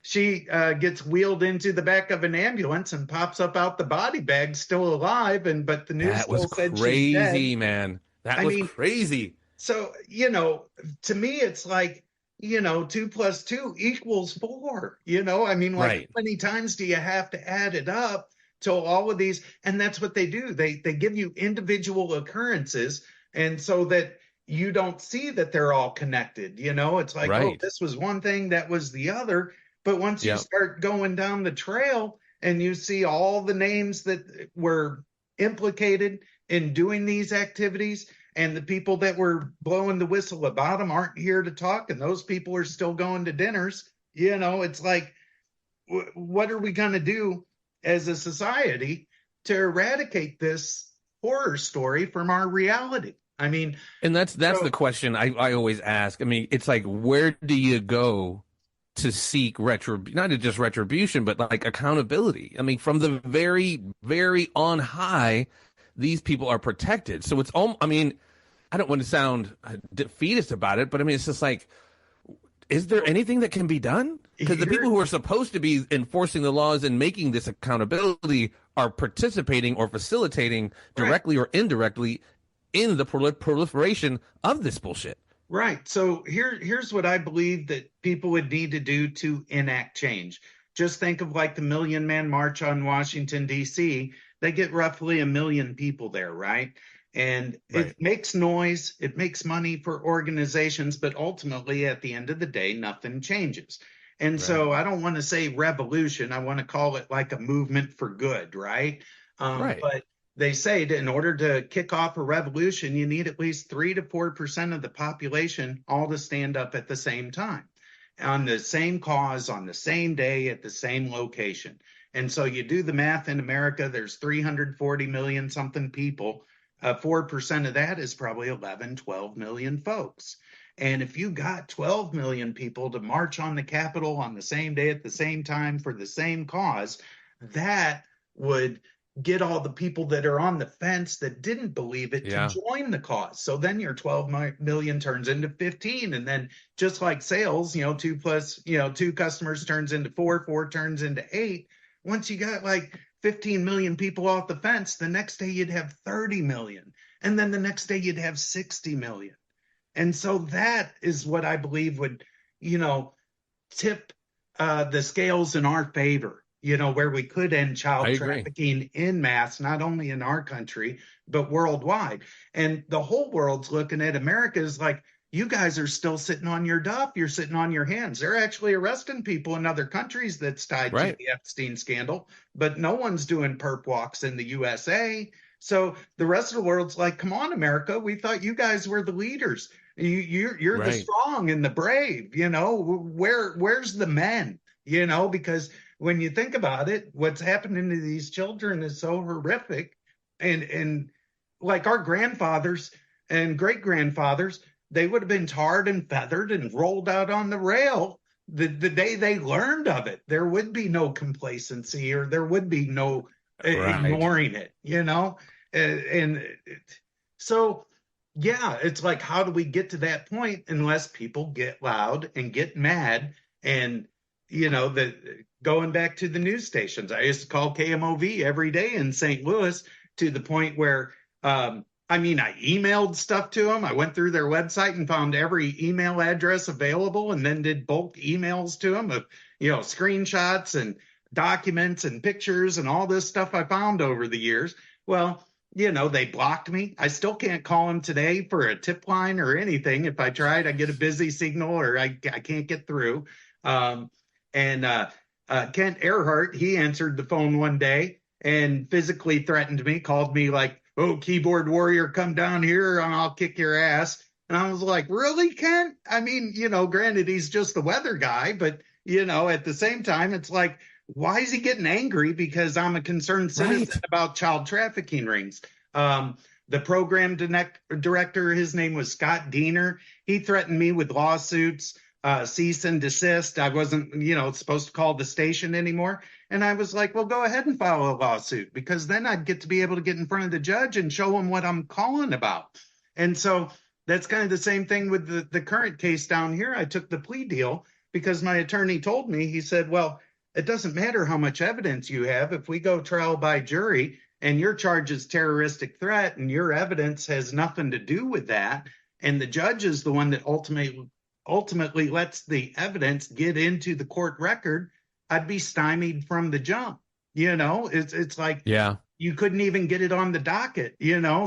she gets wheeled into the back of an ambulance and pops up out the body bag still alive. But the news still said she's dead. Crazy, man. That was crazy. So, to me, it's like, 2 + 2 = 4, how many times do you have to add it up to all of these? And that's what they do. They give you individual occurrences. And so that you don't see that they're all connected. It's like, oh, this was one thing, that was the other. But once you start going down the trail and you see all the names that were implicated in doing these activities, and the people that were blowing the whistle about them aren't here to talk, and those people are still going to dinners, it's like, what are we going to do as a society to eradicate this horror story from our reality? I mean, and that's the question I always ask. I mean, it's like, where do you go to seek not just retribution, but like accountability? I mean, from the very, very on high, these people are protected. So it's all, I mean, I don't want to sound defeatist about it, but I mean, it's just like, is there anything that can be done? Because the people who are supposed to be enforcing the laws and making this accountability are participating or facilitating directly or indirectly in the proliferation of this bullshit. Right. So here's what I believe that people would need to do to enact change. Just think of like the Million Man March on Washington, D.C. They get roughly 1 million people there, right? And it makes noise, it makes money for organizations, but ultimately at the end of the day, nothing changes. And so I don't want to say revolution, I want to call it like a movement for good, right? But they say that in order to kick off a revolution, you need at least 3 to 4% of the population all to stand up at the same time, on the same cause, on the same day, at the same location. And so you do the math in America, there's 340 million something people. 4% of that is probably 11, 12 million folks. And if you got 12 million people to march on the Capitol on the same day at the same time for the same cause, that would get all the people that are on the fence that didn't believe it to join the cause. So then your 12 million turns into 15. And then just like sales, 2 plus, 2 customers turns into 4, 4 turns into 8. Once you got like 15 million people off the fence, the next day you'd have 30 million. And then the next day you'd have 60 million. And so that is what I believe would, tip the scales in our favor, where we could end child trafficking in mass, not only in our country, but worldwide. And the whole world's looking at America as like, you guys are still sitting on your duff. You're sitting on your hands. They're actually arresting people in other countries that's tied to the Epstein scandal, but no one's doing perp walks in the USA. So the rest of the world's like, come on, America. We thought you guys were the leaders. You're the strong and the brave, where's the men, because when you think about it, what's happening to these children is so horrific. And like our grandfathers and great grandfathers, they would have been tarred and feathered and rolled out on the rail the day they learned of it. There would be no complacency, or there would be no ignoring it, and so, it's like, how do we get to that point unless people get loud and get mad? And, going back to the news stations, I used to call KMOV every day in St. Louis, to the point where I I mean, I emailed stuff to them. I went through their website and found every email address available and then did bulk emails to them of, screenshots and documents and pictures and all this stuff I found over the years. Well, they blocked me. I still can't call them today for a tip line or anything. If I tried, I get a busy signal or I can't get through. And Kent Earhart, he answered the phone one day and physically threatened me, called me like, "Oh, keyboard warrior, come down here and I'll kick your ass." And I was like, "Really, Kent?" I mean, granted, he's just the weather guy, but, at the same time, it's like, why is he getting angry? Because I'm a concerned citizen about child trafficking rings. The program director, his name was Scott Diener. He threatened me with lawsuits, cease and desist. I wasn't, supposed to call the station anymore. And I was like, well, go ahead and file a lawsuit, because then I'd get to be able to get in front of the judge and show him what I'm calling about. And so that's kind of the same thing with the current case down here. I took the plea deal because my attorney told me, he said, well, it doesn't matter how much evidence you have. If we go trial by jury and your charge is terroristic threat and your evidence has nothing to do with that, and the judge is the one that ultimately lets the evidence get into the court record, I'd be stymied from the jump. It's like, you couldn't even get it on the docket,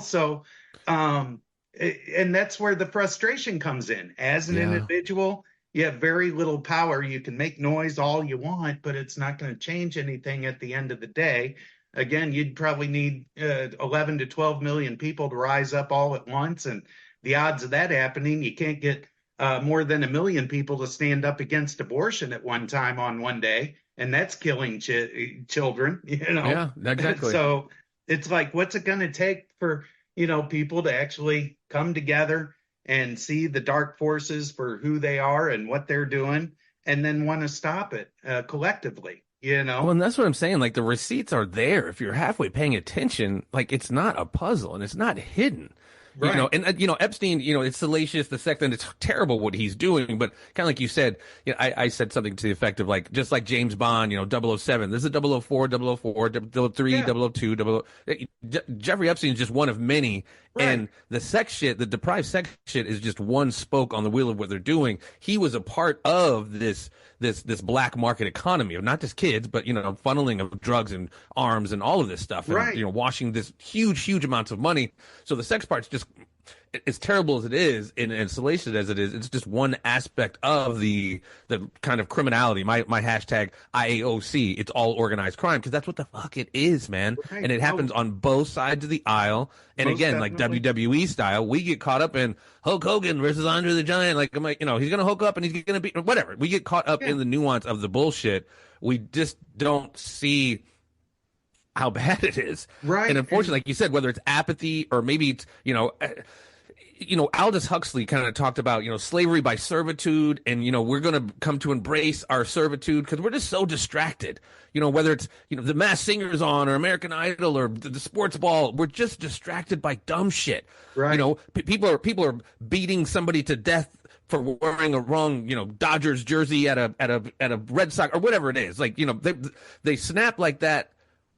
so and that's where the frustration comes in. As an individual, you have very little power. You can make noise all you want, but it's not going to change anything at the end of the day. Again, you'd probably need 11 to 12 million people to rise up all at once. And the odds of that happening, you can't get more than 1 million people to stand up against abortion at one time on one day. And that's killing children, Yeah, exactly. So it's like, what's it going to take for, people to actually come together and see the dark forces for who they are and what they're doing, and then want to stop it collectively, Well, and that's what I'm saying. Like, the receipts are there. If you're halfway paying attention, like, it's not a puzzle and it's not hidden. Right. Epstein, it's salacious, the second, it's terrible what he's doing, but kind of like you said, I said something to the effect of like, just like James Bond, 007, this is 004, 004, 003, 002, Jeffrey Epstein is just one of many. Right. And the sex shit, the deprived sex shit is just one spoke on the wheel of what they're doing. He was a part of this black market economy of not just kids, but, funneling of drugs and arms and all of this stuff. And, right. Washing this huge amounts of money. So the sex part's just, as terrible as it is and salacious as it is, it's just one aspect of the kind of criminality. My hashtag IAOC, it's all organized crime, because that's what the fuck it is, man. Right. And it happens on both sides of the aisle. And most again, definitely. Like WWE style, we get caught up in Hulk Hogan versus Andre the Giant. Like, I'm like, he's going to hook up and he's going to be whatever. We get caught up in the nuance of the bullshit. We just don't see how bad it is. Right. And unfortunately, like you said, whether it's apathy or maybe it's, Aldous Huxley kind of talked about, slavery by servitude, and, we're going to come to embrace our servitude because we're just so distracted, whether it's, the Masked Singer's on or American Idol or the sports ball, we're just distracted by dumb shit. Right. People are beating somebody to death for wearing a wrong, Dodgers jersey at a Red Sox or whatever it is. Like, they snap like that.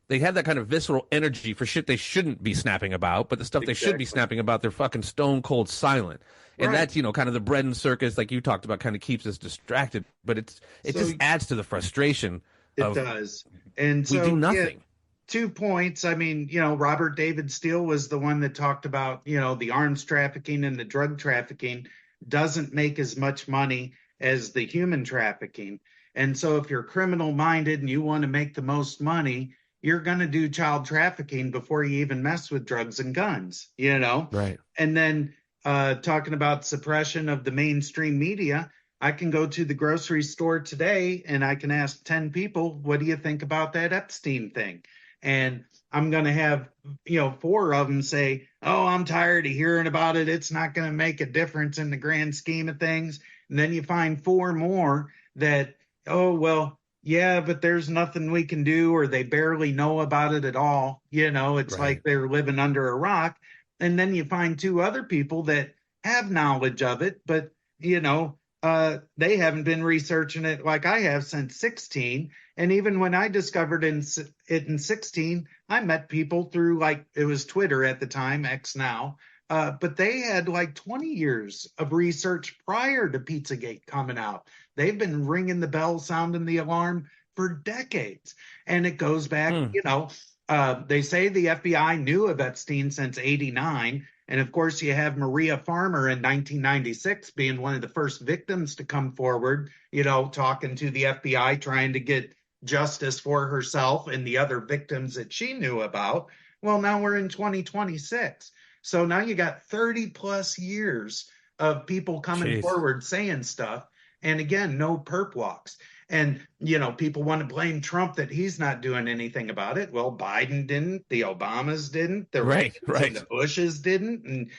They have that kind of visceral energy for shit they shouldn't be snapping about, but the stuff they should be snapping about, they're fucking stone cold silent. And that's, kind of the bread and circus, like you talked about, kind of keeps us distracted. But it just adds to the frustration. It does. And so, we do nothing. 2 points. I mean, Robert David Steele was the one that talked about, the arms trafficking and the drug trafficking doesn't make as much money as the human trafficking. And so if you're criminal minded and you want to make the most money, you're going to do child trafficking before you even mess with drugs and guns, Right. And then talking about suppression of the mainstream media, I can go to the grocery store today and I can ask 10 people, what do you think about that Epstein thing? And I'm going to have, 4 of them say, oh, I'm tired of hearing about it. It's not going to make a difference in the grand scheme of things. And then you find 4 more that, oh, well, yeah, but there's nothing we can do, or they barely know about it at all. It's right. Like they're living under a rock. And then you find 2 other people that have knowledge of it, but, they haven't been researching it like I have since 16. And even when I discovered it in 16, I met people through, like, it was Twitter at the time, X now, but they had like 20 years of research prior to Pizzagate coming out. They've been ringing the bell, sounding the alarm for decades. And it goes back, they say the FBI knew of Epstein since '89. And of course, you have Maria Farmer in 1996 being one of the first victims to come forward, talking to the FBI, trying to get justice for herself and the other victims that she knew about. Well, now we're in 2026. So now you got 30 plus years of people coming forward saying stuff. And again, no perp walks. And, people want to blame Trump that he's not doing anything about it. Well, Biden didn't. The Obamas didn't. The Reagans and the Bushes didn't. And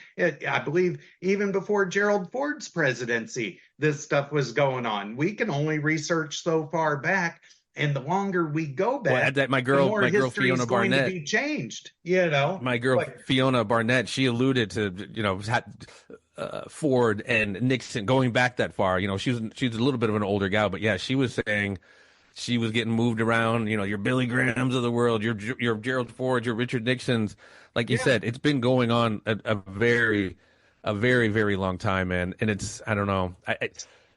I believe even before Gerald Ford's presidency, this stuff was going on. We can only research so far back. And the longer we go back, my girl Fiona Barnett, to be changed. My girl Fiona Barnett, she alluded to Ford and Nixon going back that far. She's a little bit of an older gal, but yeah, she was saying she was getting moved around. Your Billy Grahams of the world, your Gerald Ford, your Richard Nixons. Like you said, it's been going on a very, very long time, man. And it's, I don't know.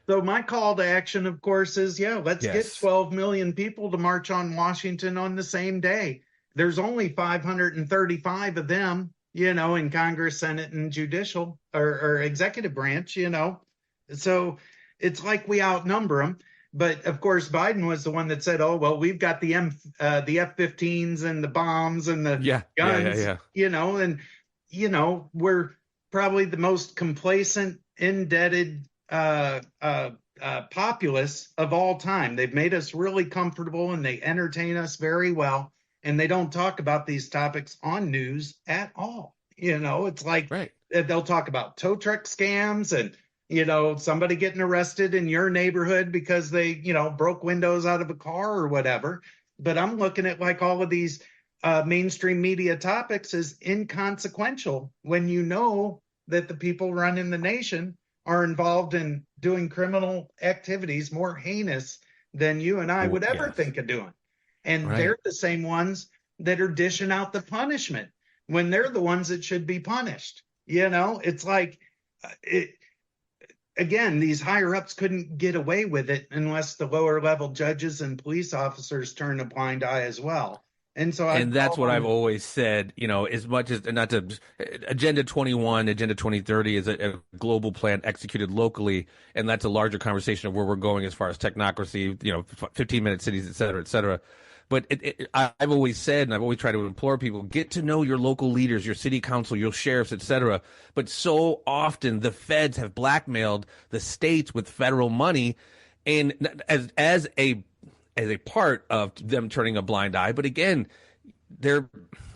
So my call to action, of course, is, let's get 12 million people to march on Washington on the same day. There's only 535 of them, in Congress, Senate, and judicial or executive branch, So it's like we outnumber them. But of course, Biden was the one that said, "Oh, well, we've got the F-15s and the bombs and the guns, and we're probably the most complacent, indebted populace of all time. They've made us really comfortable and they entertain us very well. And they don't talk about these topics on news at all. It's like they'll talk about tow truck scams and, somebody getting arrested in your neighborhood because they, broke windows out of a car or whatever. But I'm looking at like all of these mainstream media topics as inconsequential when you know that the people running the nation are involved in doing criminal activities more heinous than you and I would ever think of doing. And they're the same ones that are dishing out the punishment when they're the ones that should be punished. It's like, again, these higher ups couldn't get away with it unless the lower level judges and police officers turn a blind eye as well. And that's what I've always said, as much as Agenda 21, Agenda 2030 is a global plan executed locally. And that's a larger conversation of where we're going as far as technocracy, 15-minute cities, et cetera, et cetera. But I've always said, and I've always tried to implore people, get to know your local leaders, your city council, your sheriffs, et cetera. But so often the feds have blackmailed the states with federal money. And as a part of them turning a blind eye. But again,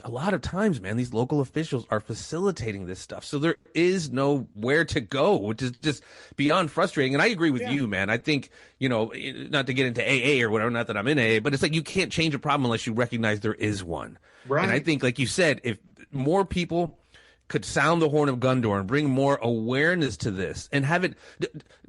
a lot of times, man, these local officials are facilitating this stuff. So there is nowhere to go, which is just beyond frustrating. And I agree with you, man. I think, not to get into AA or whatever, not that I'm in AA, but it's like you can't change a problem unless you recognize there is one. Right. And I think, like you said, if more people could sound the horn of Gondor and bring more awareness to this and have it,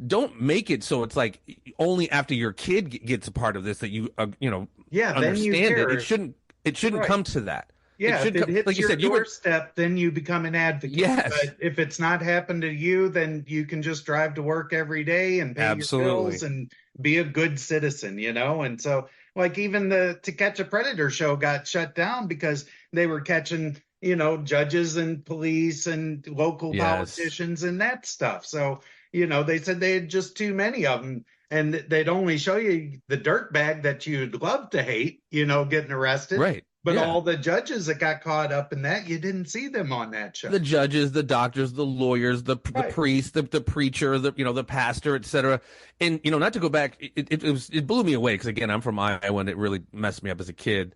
don't make it so it's like only after your kid gets a part of this that you, understand it. It shouldn't come to that. Yeah, if it hits like your doorstep, then you become an advocate. Yes. But if it's not happened to you, then you can just drive to work every day and pay your bills and be a good citizen, And so, like, even the To Catch a Predator show got shut down because they were catching judges and police and local politicians and that stuff. So, they said they had just too many of them and they'd only show you the dirtbag that you'd love to hate, getting arrested. Right. But all the judges that got caught up in that, you didn't see them on that show. The judges, the doctors, the lawyers, the priest, the preacher, the pastor, et cetera. And, not to go back, it blew me away because, again, I'm from Iowa and it really messed me up as a kid.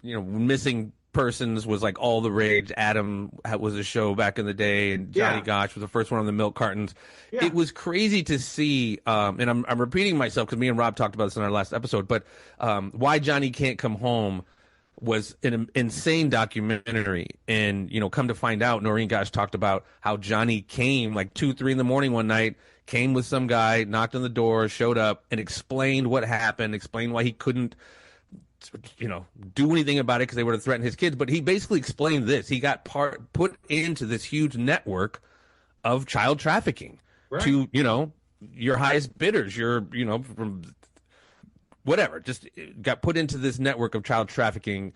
Missing persons was like all the rage. Adam was a show back in the day, and Johnny Gosch was the first one on the milk cartons. It was crazy to see, and I'm repeating myself because me and Rob talked about this in our last episode, but Why Johnny Can't Come Home was an insane documentary. And, come to find out, Noreen Gosch talked about how Johnny came like 2-3 in the morning one night, came with some guy, knocked on the door, showed up, and explained what happened, explained why he couldn't do anything about it because they would have threatened his kids. But he basically explained this. He got put into this huge network of child trafficking to, your highest bidders, from whatever, just got put into this network of child trafficking,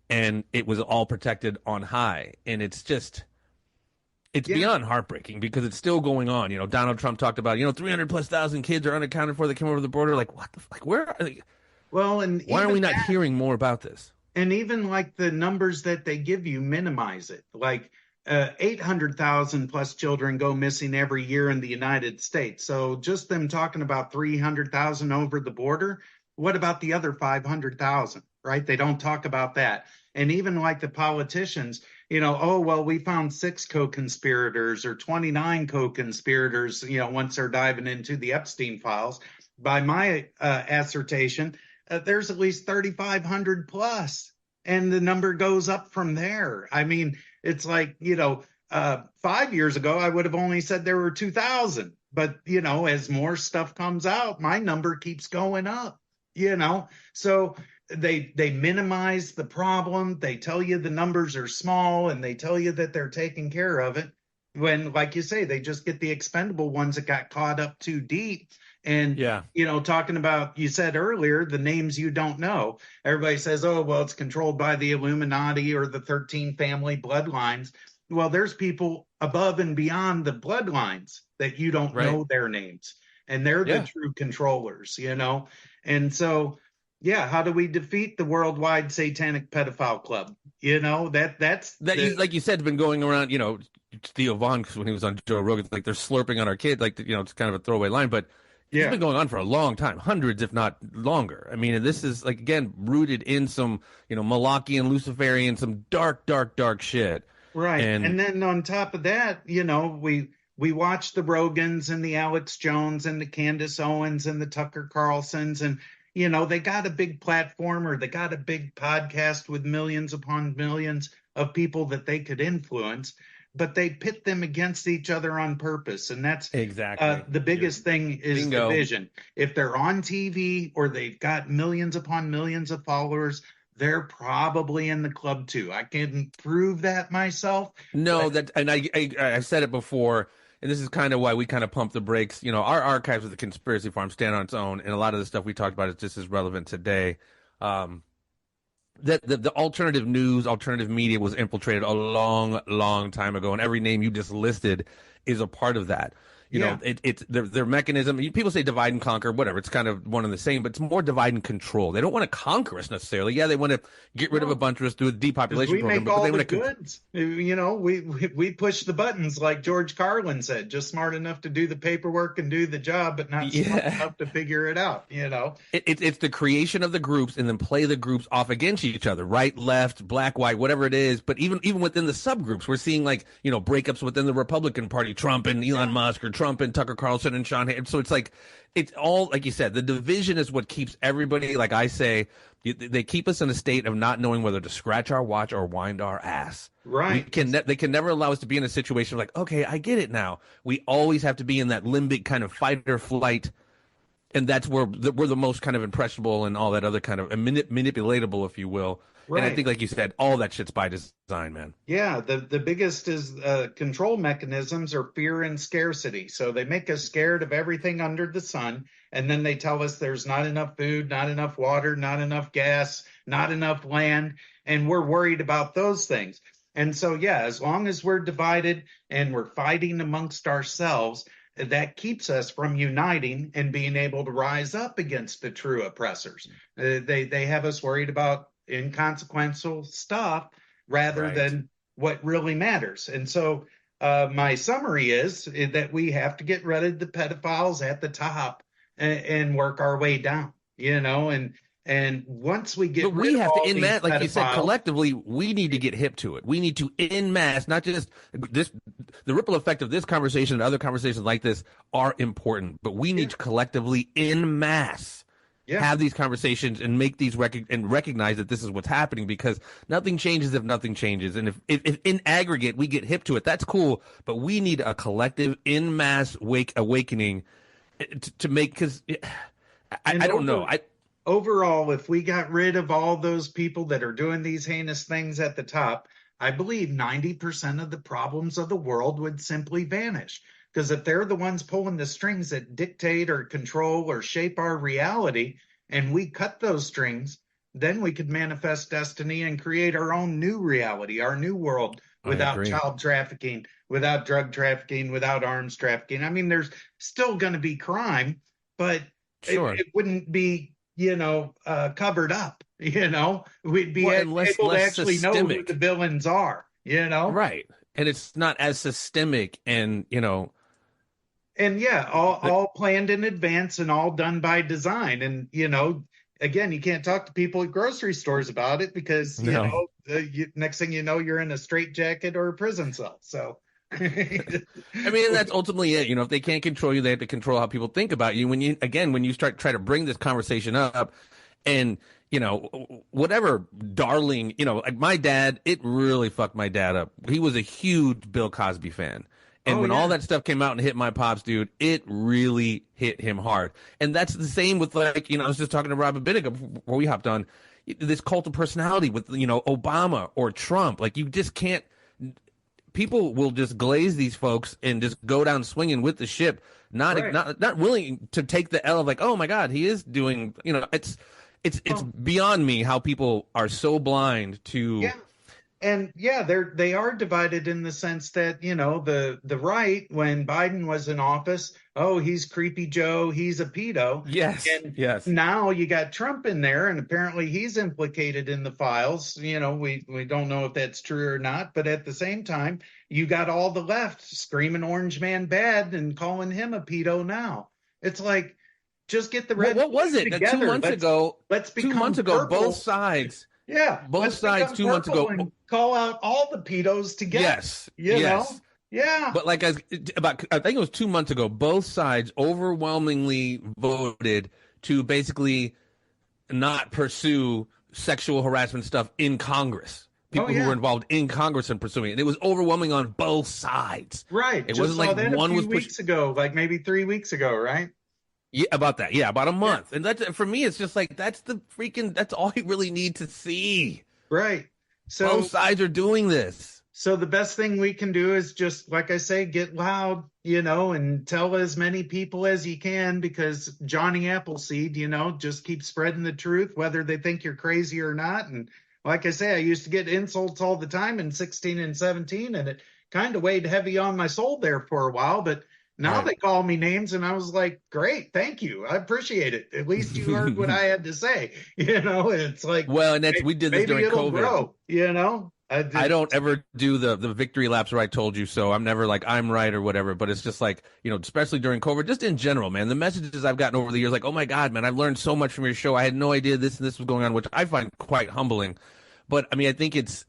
and it was all protected on high. And it's beyond heartbreaking because it's still going on. Donald Trump talked about, 300,000+ kids are unaccounted for that came over the border. Like, what where are they? Well, and why are we not hearing more about this? And even like the numbers that they give you minimize it. Like 800,000 plus children go missing every year in the United States. So just them talking about 300,000 over the border, what about the other 500,000, right? They don't talk about that. And even like the politicians, we found 6 co-conspirators or 29 co-conspirators, once they're diving into the Epstein files. By my assertion, there's at least 3,500 plus, and the number goes up from there. I mean, it's like, 5 years ago, I would have only said there were 2,000. But, as more stuff comes out, my number keeps going up, So they minimize the problem. They tell you the numbers are small, and they tell you that they're taking care of it. When, like you say, they just get the expendable ones that got caught up too deep. And, talking about, you said earlier, the names you don't know. Everybody says, oh, well, it's controlled by the Illuminati or the 13 family bloodlines. Well, there's people above and beyond the bloodlines that you don't know their names. And they're the true controllers, And so, how do we defeat the worldwide satanic pedophile club? Like you said, been going around, Theo Vaughn, when he was on Joe Rogan, like they're slurping on our kids, like, it's kind of a throwaway line, but it's been going on for a long time, hundreds, if not longer. I mean, this is, like, again, rooted in some, Malachian, Luciferian, some dark, dark, dark shit. Right. And then on top of that, we watch the Rogans and the Alex Jones and the Candace Owens and the Tucker Carlsons, and, they got a big platform, or they got a big podcast with millions upon millions of people that they could influence. But they pit them against each other on purpose. And that's exactly the biggest thing is division. If they're on TV or they've got millions upon millions of followers, they're probably in the club too. I can't prove that myself. No, I've said it before, and this is kind of why we kind of pump the brakes. Our archives of the Conspiracy Farm stand on its own, and a lot of the stuff we talked about is just as relevant today. That the alternative news, alternative media was infiltrated a long, long time ago, and every name you just listed is a part of that. It's their mechanism. People say divide and conquer, whatever. It's kind of one and the same, but it's more divide and control. They don't want to conquer us necessarily. Yeah, they want to get rid of a bunch of us, do a depopulation program. We make all the goods. We push the buttons, like George Carlin said. Just smart enough to do the paperwork and do the job, but not smart enough to figure it out. It's the creation of the groups and then play the groups off against each other, right, left, black, white, whatever it is. But even within the subgroups, we're seeing breakups within the Republican Party, Trump and Elon Musk, or Trump and Tucker Carlson and Sean Hannity. So it's all, like you said, the division is what keeps everybody, like I say, they keep us in a state of not knowing whether to scratch our watch or wind our ass. Right. They can never allow us to be in a situation like, okay, I get it now. We always have to be in that limbic kind of fight or flight. And that's where we're the most kind of impressionable and all that other kind of manipulatable, if you will. Right. And I think, like you said, all that shit's by design, man. Yeah, the biggest is control mechanisms are fear and scarcity. So they make us scared of everything under the sun, and then they tell us there's not enough food, not enough water, not enough gas, not enough land, and we're worried about those things. And so, as long as we're divided and we're fighting amongst ourselves, that keeps us from uniting and being able to rise up against the true oppressors. They have us worried about inconsequential stuff rather than what really matters. And so my summary is that we have to get rid of the pedophiles at the top and work our way down, and once we get we have to en masse, like you said, collectively, we need to get hip to it. We need to en masse, not just this. The ripple effect of this conversation and other conversations like this are important, but we need to collectively en masse have these conversations and make these and recognize that this is what's happening, because nothing changes if nothing changes. And if in aggregate we get hip to it, that's cool. But we need a collective en masse awakening to make, because I don't know. overall, if we got rid of all those people that are doing these heinous things at the top, I believe 90% of the problems of the world would simply vanish. Because if they're the ones pulling the strings that dictate or control or shape our reality, and we cut those strings, then we could manifest destiny and create our own new reality, our new world, I without agree. child trafficking, without drug trafficking, without arms trafficking. I mean, there's still going to be crime, but Sure. it wouldn't be, covered up. We'd be Well, and able to actually know who systemic. the villains are. Right. And it's not as systemic and, And yeah, all planned in advance and all done by design. And again, you can't talk to people at grocery stores about it because No. next thing you know, you're in a straitjacket or a prison cell. So, I mean, that's ultimately it. If they can't control you, they have to control how people think about you. When you try to bring this conversation up, and whatever darling, like my dad, it really fucked my dad up. He was a huge Bill Cosby fan. And when all that stuff came out and hit my pops, dude, it really hit him hard. And that's the same with I was just talking to Rob a bit ago before we hopped on, this cult of personality with, Obama or Trump. Like, you just can't, people will just glaze these folks and just go down swinging with the ship, not willing to take the L of like, oh my God, he is doing, it's beyond me how people are so blind to. Yeah. And yeah, they are divided in the sense that, the right, when Biden was in office, oh, he's Creepy Joe, he's a pedo. Yes. And yes. now you got Trump in there, and apparently he's implicated in the files. We don't know if that's true or not, but at the same time, you got all the left screaming Orange Man bad and calling him a pedo now. It's like, just get the red. What was it? Together. 2 months ago. Let's become 2 months ago, purple. both sides. Yeah, both sides 2 months ago. And call out all the pedos together. Yes, you know? Yeah. But I think it was 2 months ago, both sides overwhelmingly voted to basically not pursue sexual harassment stuff in Congress. People who were involved in Congress and pursuing it. And it was overwhelming on both sides. Right. It wasn't like one was weeks ago, like maybe 3 weeks ago, right? Yeah, about that. Yeah, about a month. Yeah. And that's, for me, it's just like, that's all you really need to see. Right. So both sides are doing this. So the best thing we can do is just, like I say, get loud, and tell as many people as you can, because Johnny Appleseed, just keep spreading the truth, whether they think you're crazy or not. And like I say, I used to get insults all the time in 16 and 17, and it kind of weighed heavy on my soul there for a while, but now they call me names, and I was like, great, thank you. I appreciate it. At least you heard what I had to say, it's like, well, and we did this during COVID. Grow, I don't ever do the victory laps where I told you so. I'm never like, I'm right or whatever, but it's just like, especially during COVID, just in general, man, the messages I've gotten over the years, like, oh my God, man, I've learned so much from your show. I had no idea this and this was going on, which I find quite humbling. But I mean, I think it's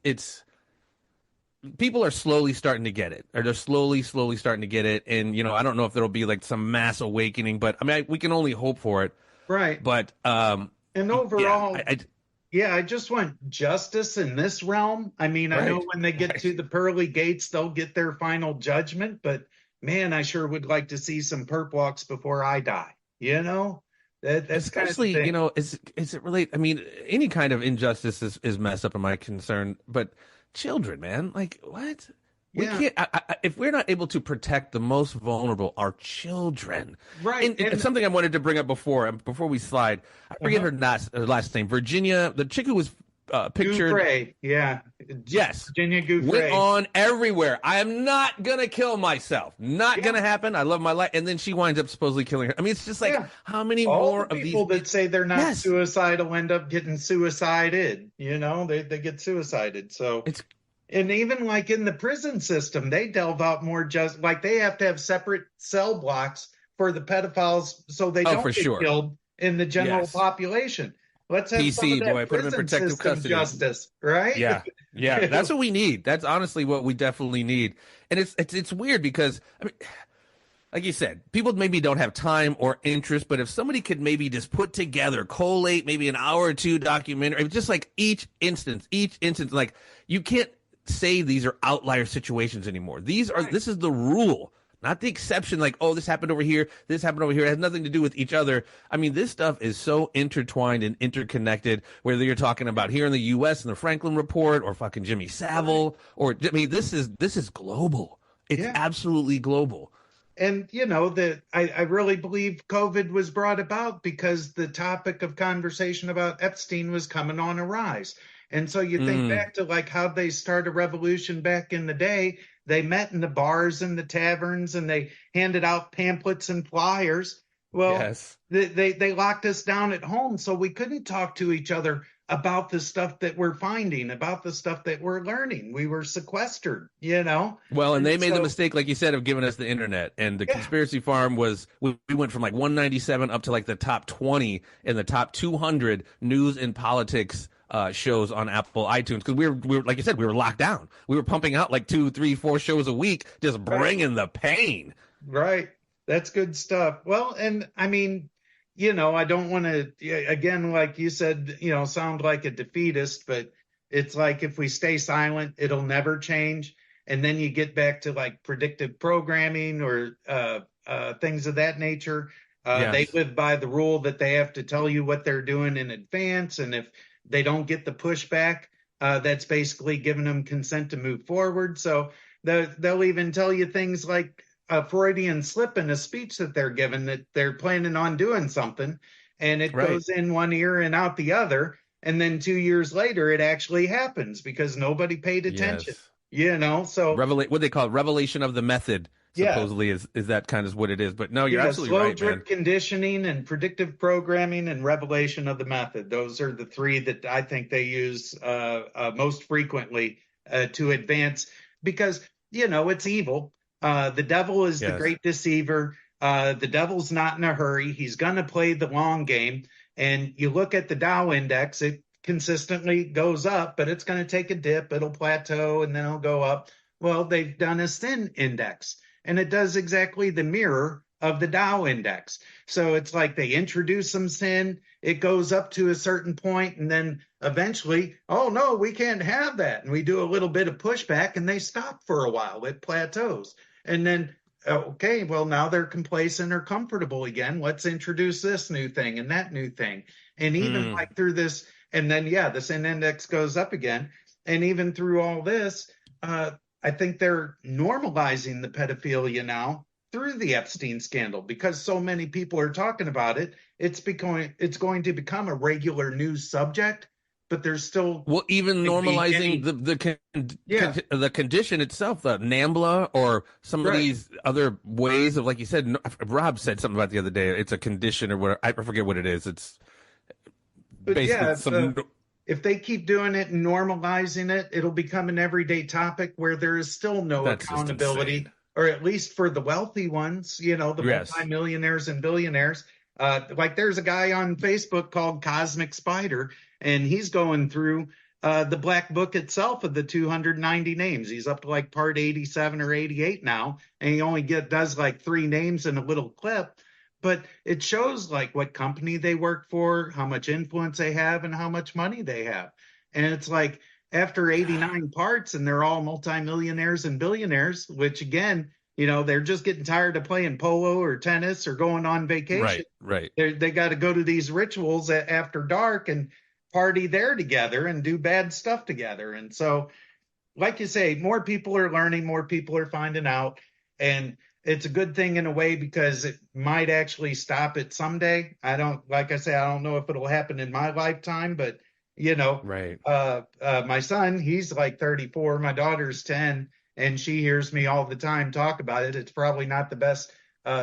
people are slowly starting to get it, or they're slowly starting to get it. And, I don't know if there'll be like some mass awakening, but I mean, we can only hope for it. Right. But, and overall, I just want justice in this realm. I mean, I know when they get to the pearly gates, they'll get their final judgment, but man, I sure would like to see some perp walks before I die, That's especially, kind of is it really, I mean, any kind of injustice is messed up in my concern, but children, man, like, what? We can't, if we're not able to protect the most vulnerable, our children. Right. And something I wanted to bring up before we slide, I forget her last name, Virginia, the chick who was pictured. Gouffre. Yeah. Yes. Virginia Gouffre. Went on everywhere. I am not going to kill myself. Not going to happen. I love my life. And then she winds up supposedly killing her. I mean, it's just like, how many all more the of people these that say they're not suicidal end up getting suicided, they get suicided. So and even like in the prison system, they delve out more, just like they have to have separate cell blocks for the pedophiles so they don't get killed in the general population. Let's have some of that put them in protective custody. Justice, right? Yeah. That's what we need. That's honestly what we definitely need. And it's weird because, I mean, like you said, people maybe don't have time or interest, but if somebody could maybe just put together, collate maybe an hour or two documentary, just like each instance, like you can't say these are outlier situations anymore. This is the rule. not the exception. Like, oh, this happened over here. This happened over here. It has nothing to do with each other. I mean, this stuff is so intertwined and interconnected, whether you're talking about here in the U.S. and the Franklin Report or fucking Jimmy Savile, or, I mean, this is global. It's absolutely global. And, that I really believe COVID was brought about because the topic of conversation about Epstein was coming on a rise. And so you think back to like how they started a revolution back in the day. They met in the bars and the taverns and they handed out pamphlets and flyers. Well, they locked us down at home so we couldn't talk to each other about the stuff that we're finding, about the stuff that we're learning. We were sequestered, Well, and they made the mistake, like you said, of giving us the internet. And the conspiracy farm was, we went from like 197 up to like the top 20 and the top 200 news and politics shows on Apple iTunes, because we were like you said, we were locked down. We were pumping out like 2, 3, 4 shows a week, just bringing the pain. Right. That's good stuff. Well, and I mean, I don't want to, again, like you said, sound like a defeatist, but it's like if we stay silent, it'll never change. And then you get back to like predictive programming or things of that nature. They live by the rule that they have to tell you what they're doing in advance. And if they don't get the pushback, that's basically giving them consent to move forward. So they'll even tell you things like a Freudian slip in a speech that they're given, that they're planning on doing something, and it goes in one ear and out the other. And then 2 years later, it actually happens because nobody paid attention, so what they call it, revelation of the method. Supposedly is that kind of what it is. But no, you're absolutely right, man. Slow drip conditioning and predictive programming and revelation of the method. Those are the three that I think they use most frequently to advance because, it's evil. The devil is the great deceiver. The devil's not in a hurry. He's going to play the long game. And you look at the Dow index, it consistently goes up, but it's going to take a dip. It'll plateau and then it'll go up. Well, they've done a sin index. And it does exactly the mirror of the Dow index. So it's like they introduce some sin, it goes up to a certain point, and then eventually, oh no, we can't have that. And we do a little bit of pushback and they stop for a while. It plateaus. And then, okay, well, now they're complacent or comfortable again. Let's introduce this new thing and that new thing. And even like through this, and then, the sin index goes up again. And even through all this, I think they're normalizing the pedophilia now through the Epstein scandal because so many people are talking about it. It's going to become a regular news subject, but there's still even normalizing the condition itself, the NAMBLA or some of these other ways of, like you said, Rob said something about the other day. It's a condition or whatever. I forget what it is. It's basically if they keep doing it and normalizing it, it'll become an everyday topic where there is still no accountability, or at least for the wealthy ones, the multimillionaires and billionaires. Like there's a guy on Facebook called Cosmic Spider, and he's going through the black book itself of the 290 names. He's up to like part 87 or 88 now, and he only does like 3 names in a little clip. But it shows like what company they work for, how much influence they have, and how much money they have. And it's like after 89 parts, and they're all multimillionaires and billionaires, which again, they're just getting tired of playing polo or tennis or going on vacation. Right. They got to go to these rituals after dark and party there together and do bad stuff together. And so, like you say, more people are learning, more people are finding out. And it's a good thing in a way because it might actually stop it someday. I don't know if it'll happen in my lifetime, but my son, he's like 34, my daughter's 10, and she hears me all the time talk about it. It's probably not the best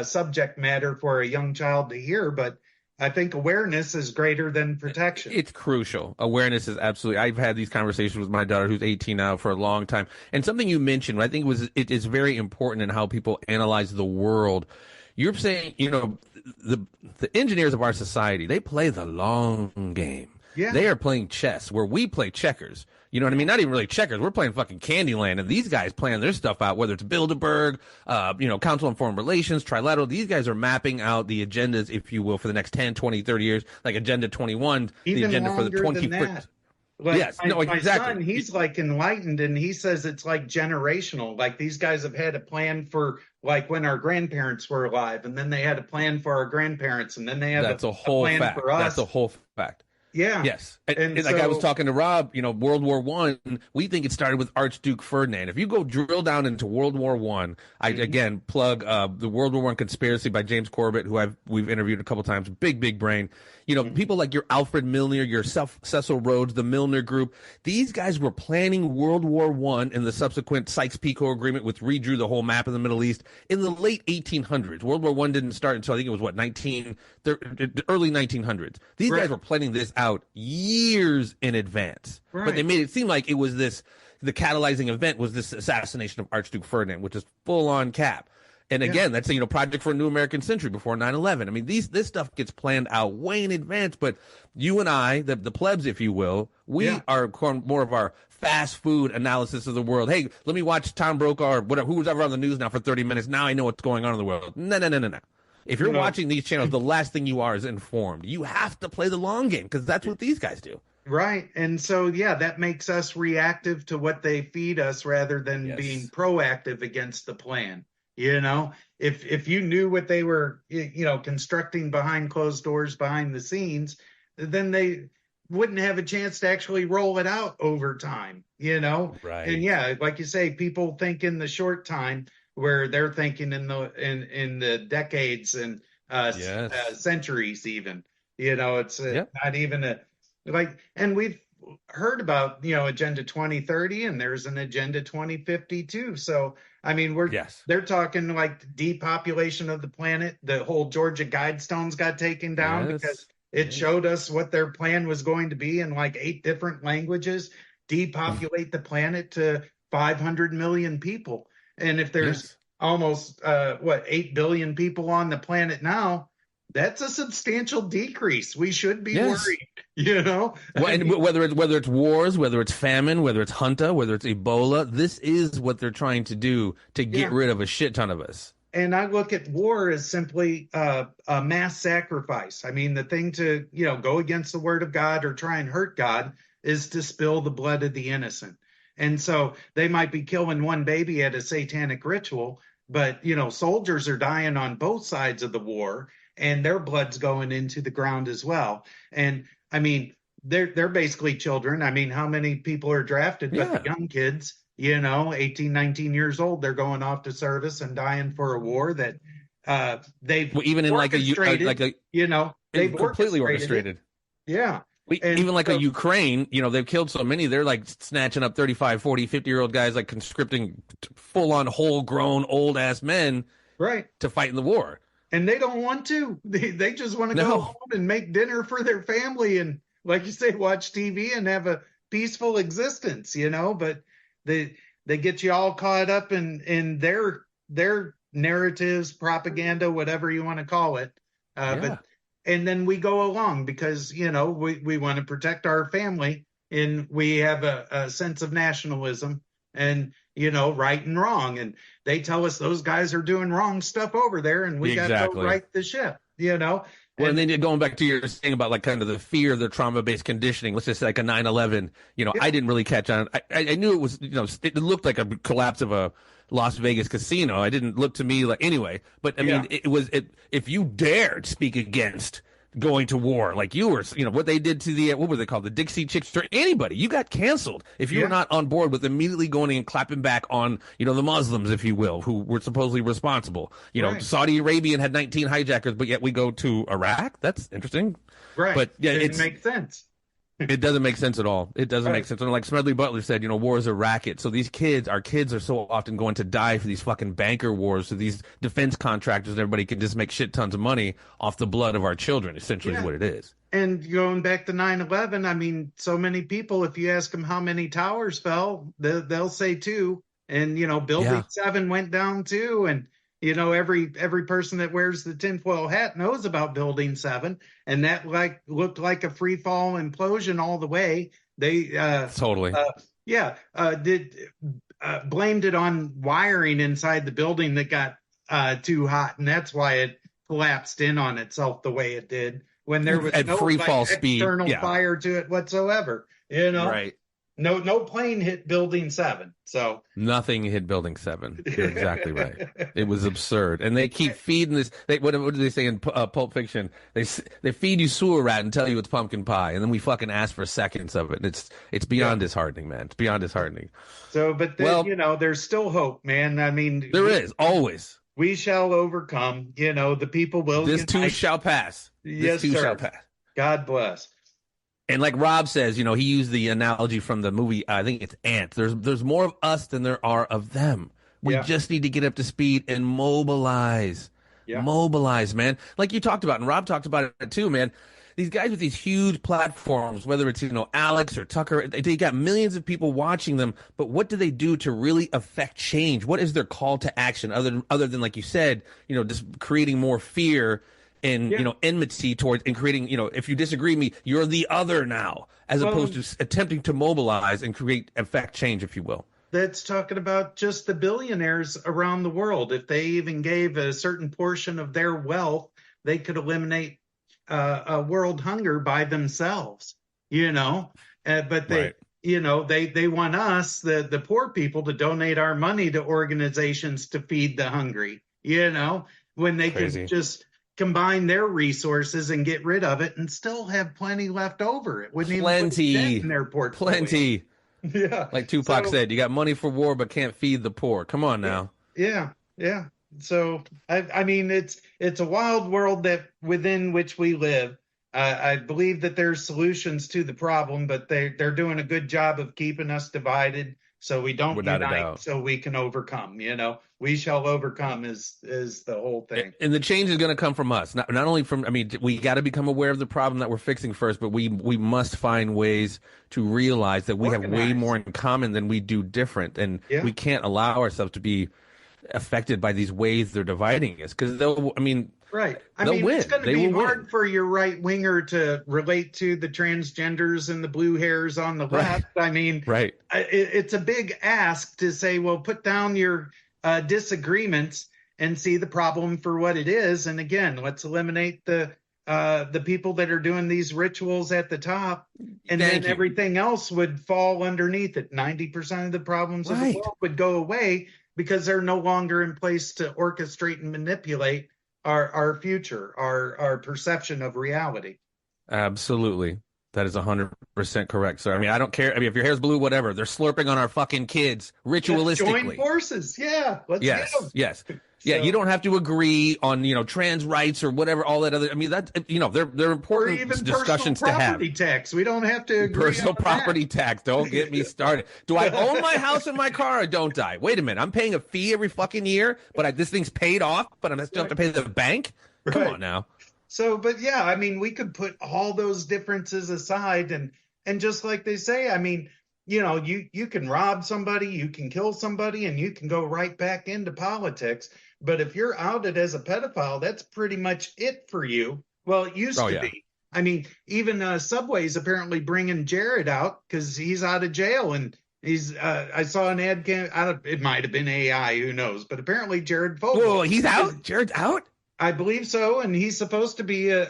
subject matter for a young child to hear, but I think awareness is greater than protection. It's crucial. Awareness is absolutely. I've had these conversations with my daughter, who's 18 now, for a long time. And something you mentioned, I think it is very important in how people analyze the world. You're saying, the engineers of our society, they play the long game. Yeah. They are playing chess where we play checkers. You know what I mean? Not even really checkers. We're playing fucking Candyland, and these guys playing their stuff out, whether it's Bilderberg, Council on Foreign Relations, Trilateral. These guys are mapping out the agendas, if you will, for the next 10, 20, 30 years, like Agenda 21, even the agenda for the 20. Like Yes, no, my exactly. son, he's like enlightened, and he says it's like generational. Like these guys have had a plan for like when our grandparents were alive, and then they had a plan for our grandparents, and then they have That's a a whole plan fact. for That's a us. whole fact. Yeah. Yes. And And like I was so, talking to Rob, World War One, we think it started with Archduke Ferdinand. If you go drill down into World War One, I again plug the World War One Conspiracy by James Corbett, who we've interviewed a couple times. Big brain. People like your Alfred Milner, your Cecil Rhodes, the Milner Group. These guys were planning World War One and the subsequent Sykes-Picot Agreement, which redrew the whole map of the Middle East in the late 1800s. World War One didn't start until I think it was early 1900s. These guys were planning this out years in advance, but they made it seem like it was the catalyzing event was this assassination of Archduke Ferdinand, which is full on cap. And again, that's Project for a New American Century before 9/11. I mean, this stuff gets planned out way in advance. But you and I, the plebs, if you will, we are more of our fast food analysis of the world. Hey, let me watch Tom Brokaw or whatever, who's ever on the news now for 30 minutes. Now I know what's going on in the world. No. If you're watching these channels, the last thing you are is informed. You have to play the long game because that's what these guys do. right. And so, that makes us reactive to what they feed us rather than being proactive against the plan. If you knew what they were, constructing behind closed doors, behind the scenes, then they wouldn't have a chance to actually roll it out over time, Right. And like you say, people think in the short time where they're thinking in the decades and centuries even, it's not even and we've heard about, Agenda 2030 and there's an Agenda 2050 too. So, I mean, they're talking like depopulation of the planet. The whole Georgia Guidestones got taken down because it showed us what their plan was going to be in like 8 different languages, depopulate the planet to 500 million people. And if there's almost 8 billion people on the planet now, that's a substantial decrease. We should be worried, Well, and whether it's wars, whether it's famine, whether it's junta, whether it's Ebola, this is what they're trying to do to get rid of a shit ton of us. And I look at war as simply a mass sacrifice. I mean, the thing to, go against the word of God or try and hurt God is to spill the blood of the innocent. And so they might be killing one baby at a satanic ritual, but, soldiers are dying on both sides of the war. And their blood's going into the ground as well. And I mean, they're basically children. I mean, how many people are drafted? But the young kids, 18, 19 years old, they're going off to service and dying for a war that they've even in orchestrated, they've completely orchestrated. Yeah. Even like a Ukraine, they've killed so many, they're like snatching up 35, 40, 50-year-old guys, like conscripting full-on, whole-grown, old-ass men to fight in the war. And they don't want to. They just want to go home and make dinner for their family and, like you say, watch TV and have a peaceful existence, But they get you all caught up in their narratives, propaganda, whatever you want to call it. And then we go along because, we want to protect our family and we have a sense of nationalism and, right and wrong. And they tell us those guys are doing wrong stuff over there and we got to go right the ship, Well, and then going back to your thing about like kind of the fear, the trauma-based conditioning, let's just say like a 9/11, I didn't really catch on. I knew it was, it looked like a collapse of a Las Vegas casino. It didn't look to me like, anyway, but I mean, if you dared speak against going to war, like you were, what they did to the, what were they called? The Dixie Chicks, or anybody, you got canceled if you were not on board with immediately going and clapping back on, the Muslims, if you will, who were supposedly responsible. Saudi Arabian had 19 hijackers, but yet we go to Iraq. That's interesting. Right. But yeah, it makes sense. It doesn't make sense at all. It doesn't make sense. And like Smedley Butler said, war is a racket. So these our kids are so often going to die for these fucking banker wars. So these defense contractors and everybody can just make shit tons of money off the blood of our children, essentially is what it is. And going back to 9/11, I mean, so many people, if you ask them how many towers fell, they'll say 2. And, Building 7 went down too. And, every person that wears the tinfoil hat knows about Building 7. And that looked like a free fall implosion all the way. They totally. Blamed it on wiring inside the building that got too hot. And that's why it collapsed in on itself the way it did when there was at no free fall speed, external fire to it whatsoever. You know, Right. no plane hit Building 7. So Nothing hit Building 7. You're exactly right. It was absurd. And they keep feeding this. What do they say in Pulp Fiction? They feed you sewer rat and tell you it's pumpkin pie. And then we fucking ask for seconds of it. It's beyond disheartening, man. It's beyond disheartening. So, but there's still hope, man. I mean, There is, always. We shall overcome. The people will. This too shall pass. Yes, this too sir. shall pass. God bless. And like Rob says, he used the analogy from the movie, I think it's Ants. There's more of us than there are of them. We just need to get up to speed and mobilize. Yeah. Mobilize, man. Like you talked about, and Rob talked about it too, man. These guys with these huge platforms, whether it's, Alex or Tucker, they got millions of people watching them. But what do they do to really affect change? What is their call to action other than, like you said, just creating more fear and, enmity towards and creating, if you disagree with me, you're the other now, as opposed to attempting to mobilize and affect change, if you will. That's talking about just the billionaires around the world. If they even gave a certain portion of their wealth, they could eliminate world hunger by themselves, but they, they want us, the poor people, to donate our money to organizations to feed the hungry, when they could just combine their resources and get rid of it and still have plenty left over. It wouldn't even put a dent in their portfolio. Plenty. Yeah. Like Tupac said, you got money for war, but can't feed the poor. Come on now. Yeah. So, I mean, it's a wild world within which we live. I believe that there's solutions to the problem, but they're doing a good job of keeping us divided so we don't unite, so we can overcome. We shall overcome is the whole thing. And the change is going to come from us, not only from. I mean, we got to become aware of the problem that we're fixing first, but we must find ways to realize that we have way more in common than we do different, and we can't allow ourselves to be affected by these ways they're dividing us, because right. They'll win. It's going to be hard for your right winger to relate to the transgenders and the blue hairs on the left. Right. It's a big ask to say, well, put down your disagreements and see the problem for what it is. And again, let's eliminate the people that are doing these rituals at the top, and then everything else would fall underneath it. 90% of the problems of the world would go away because they're no longer in place to orchestrate and manipulate our future, our perception of reality. Absolutely. That is 100% correct, sir. I mean, I don't care. I mean, if your hair's blue, whatever. They're slurping on our fucking kids ritualistically. Join forces. Yeah. Let's get them. Yes. Yeah, you don't have to agree on, trans rights or whatever, all that other. I mean, that, they're important or even discussions to have. Property tax. We don't have to agree Personal on property that. tax. Don't get me started. Do I own my house and my car or don't I? Wait a minute. I'm paying a fee every fucking year, but this thing's paid off, but I still have to pay the bank? Come on now. So, but yeah, I mean, we could put all those differences aside and just like they say, I mean, you can rob somebody, you can kill somebody, and you can go right back into politics. But if you're outed as a pedophile, that's pretty much it for you. Well, it used to be. I mean, even Subway's apparently bringing Jared out because he's out of jail. And he's I saw an ad. It might have been AI. Who knows? But apparently Jared Fogle. Whoa, he's out? Jared's out? I believe so. And he's supposed to be a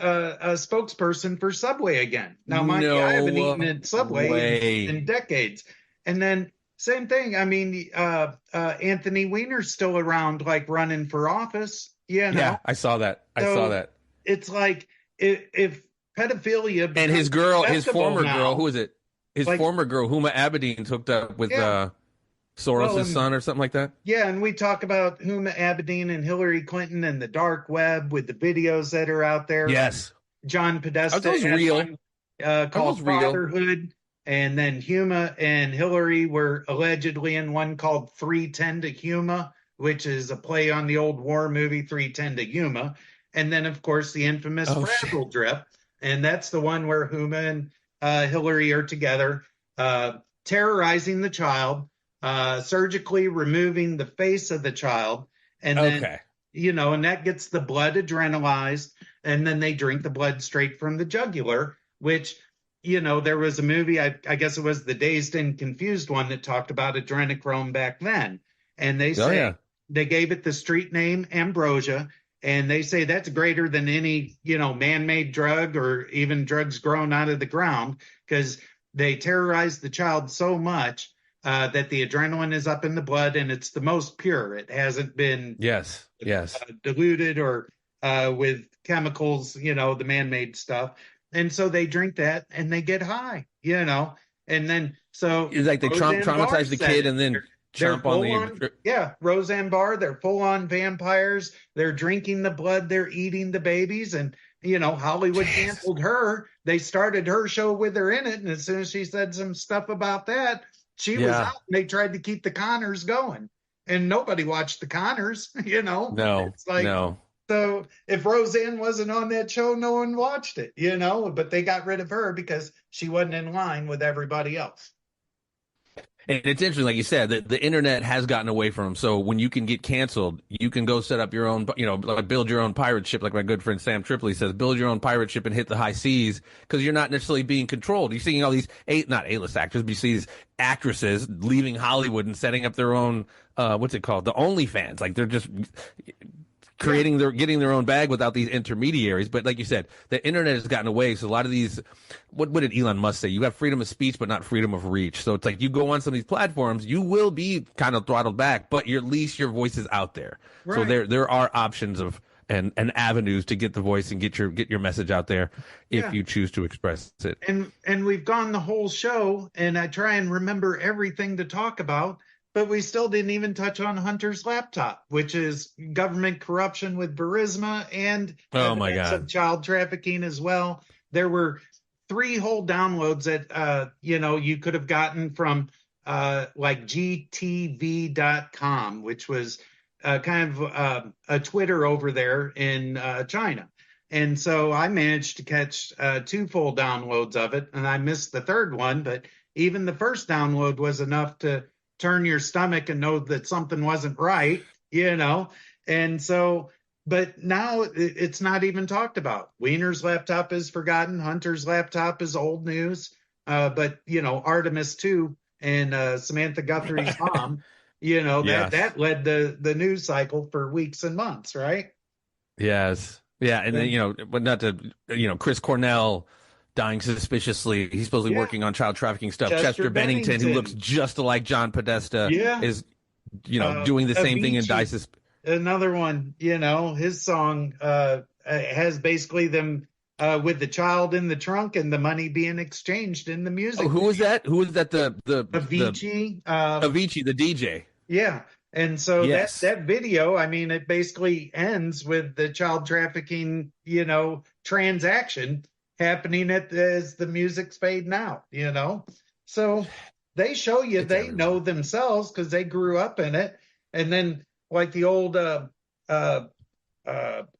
spokesperson for Subway again. Now, mind you, I haven't eaten at Subway in decades. And then same thing. I mean, Anthony Weiner's still around, like running for office. Yeah, I saw that. It's like if pedophilia and his former girl, who is it? His former girl, Huma Abedin's hooked up with Soros' son or something like that. Yeah, and we talk about Huma Abedin and Hillary Clinton and the dark web with the videos that are out there. Yes, John Podesta. Are those real? Called Fatherhood. And then Huma and Hillary were allegedly in one called 310 to Huma, which is a play on the old war movie 310 to Yuma. And then, of course, the infamous Frazzle Drip. And that's the one where Huma and Hillary are together, terrorizing the child, surgically removing the face of the child. And then, and that gets the blood adrenalized. And then they drink the blood straight from the jugular, which... there was a movie, I guess it was the Dazed and Confused one that talked about adrenochrome back then. And they say they gave it the street name Ambrosia. And they say that's greater than any, man-made drug or even drugs grown out of the ground. Because they terrorize the child so much that the adrenaline is up in the blood, and it's the most pure. It hasn't been Yes. Yes. diluted or with chemicals, the man-made stuff. And so they drink that and they get high, and then so It's like they Roseanne Barr traumatize the said kid it. and then They're chomp on full on, yeah, Roseanne Barr, they're full on vampires. They're drinking the blood, they're eating the babies. And, Hollywood canceled her. They started her show with her in it. And as soon as she said some stuff about that, she was out. And they tried to keep the Connors going. And nobody watched the Connors, No, It's like, no. so if Roseanne wasn't on that show, no one watched it, but they got rid of her because she wasn't in line with everybody else. And it's interesting, like you said, that the internet has gotten away from them. So when you can get canceled, you can go set up your own, like build your own pirate ship, like my good friend Sam Tripoli says, build your own pirate ship and hit the high seas because you're not necessarily being controlled. You're seeing all these not A-list actors, but you see these actresses leaving Hollywood and setting up their own, what's it called? The OnlyFans. Like they're just getting their own bag without these intermediaries. But like you said, the internet has gotten away. So a lot of these, what did Elon Musk say? You have freedom of speech, but not freedom of reach. So it's like you go on some of these platforms, you will be kind of throttled back, but at least your voice is out there. Right. So there are options of and avenues to get the voice and get your message out there if you choose to express it. And we've gone the whole show, and I try and remember everything to talk about. But we still didn't even touch on Hunter's laptop, which is government corruption with Burisma and of child trafficking as well. There were 3 whole downloads that, you could have gotten from like gtv.com, which was kind of a Twitter over there in China. And so I managed to catch 2 full downloads of it, and I missed the third one. But even the first download was enough to turn your stomach and know that something wasn't right, And so, but now it's not even talked about. Wiener's laptop is forgotten. Hunter's laptop is old news. But, Artemis too, and Samantha Guthrie's mom, that led the news cycle for weeks and months, right? Yes. Yeah. And then, but not to, Chris Cornell dying suspiciously. He's supposedly working on child trafficking stuff. Chester Bennington, who looks just like John Podesta, is, doing the same thing in Dice's. Another one, his song has basically them with the child in the trunk and the money being exchanged in the music. Oh, who was that? Who was that? The Avicii. Avicii, the DJ. Yeah. And so that video, I mean, it basically ends with the child trafficking, transaction happening as the music's fading out, So they show you they know themselves because they grew up in it. And then like the old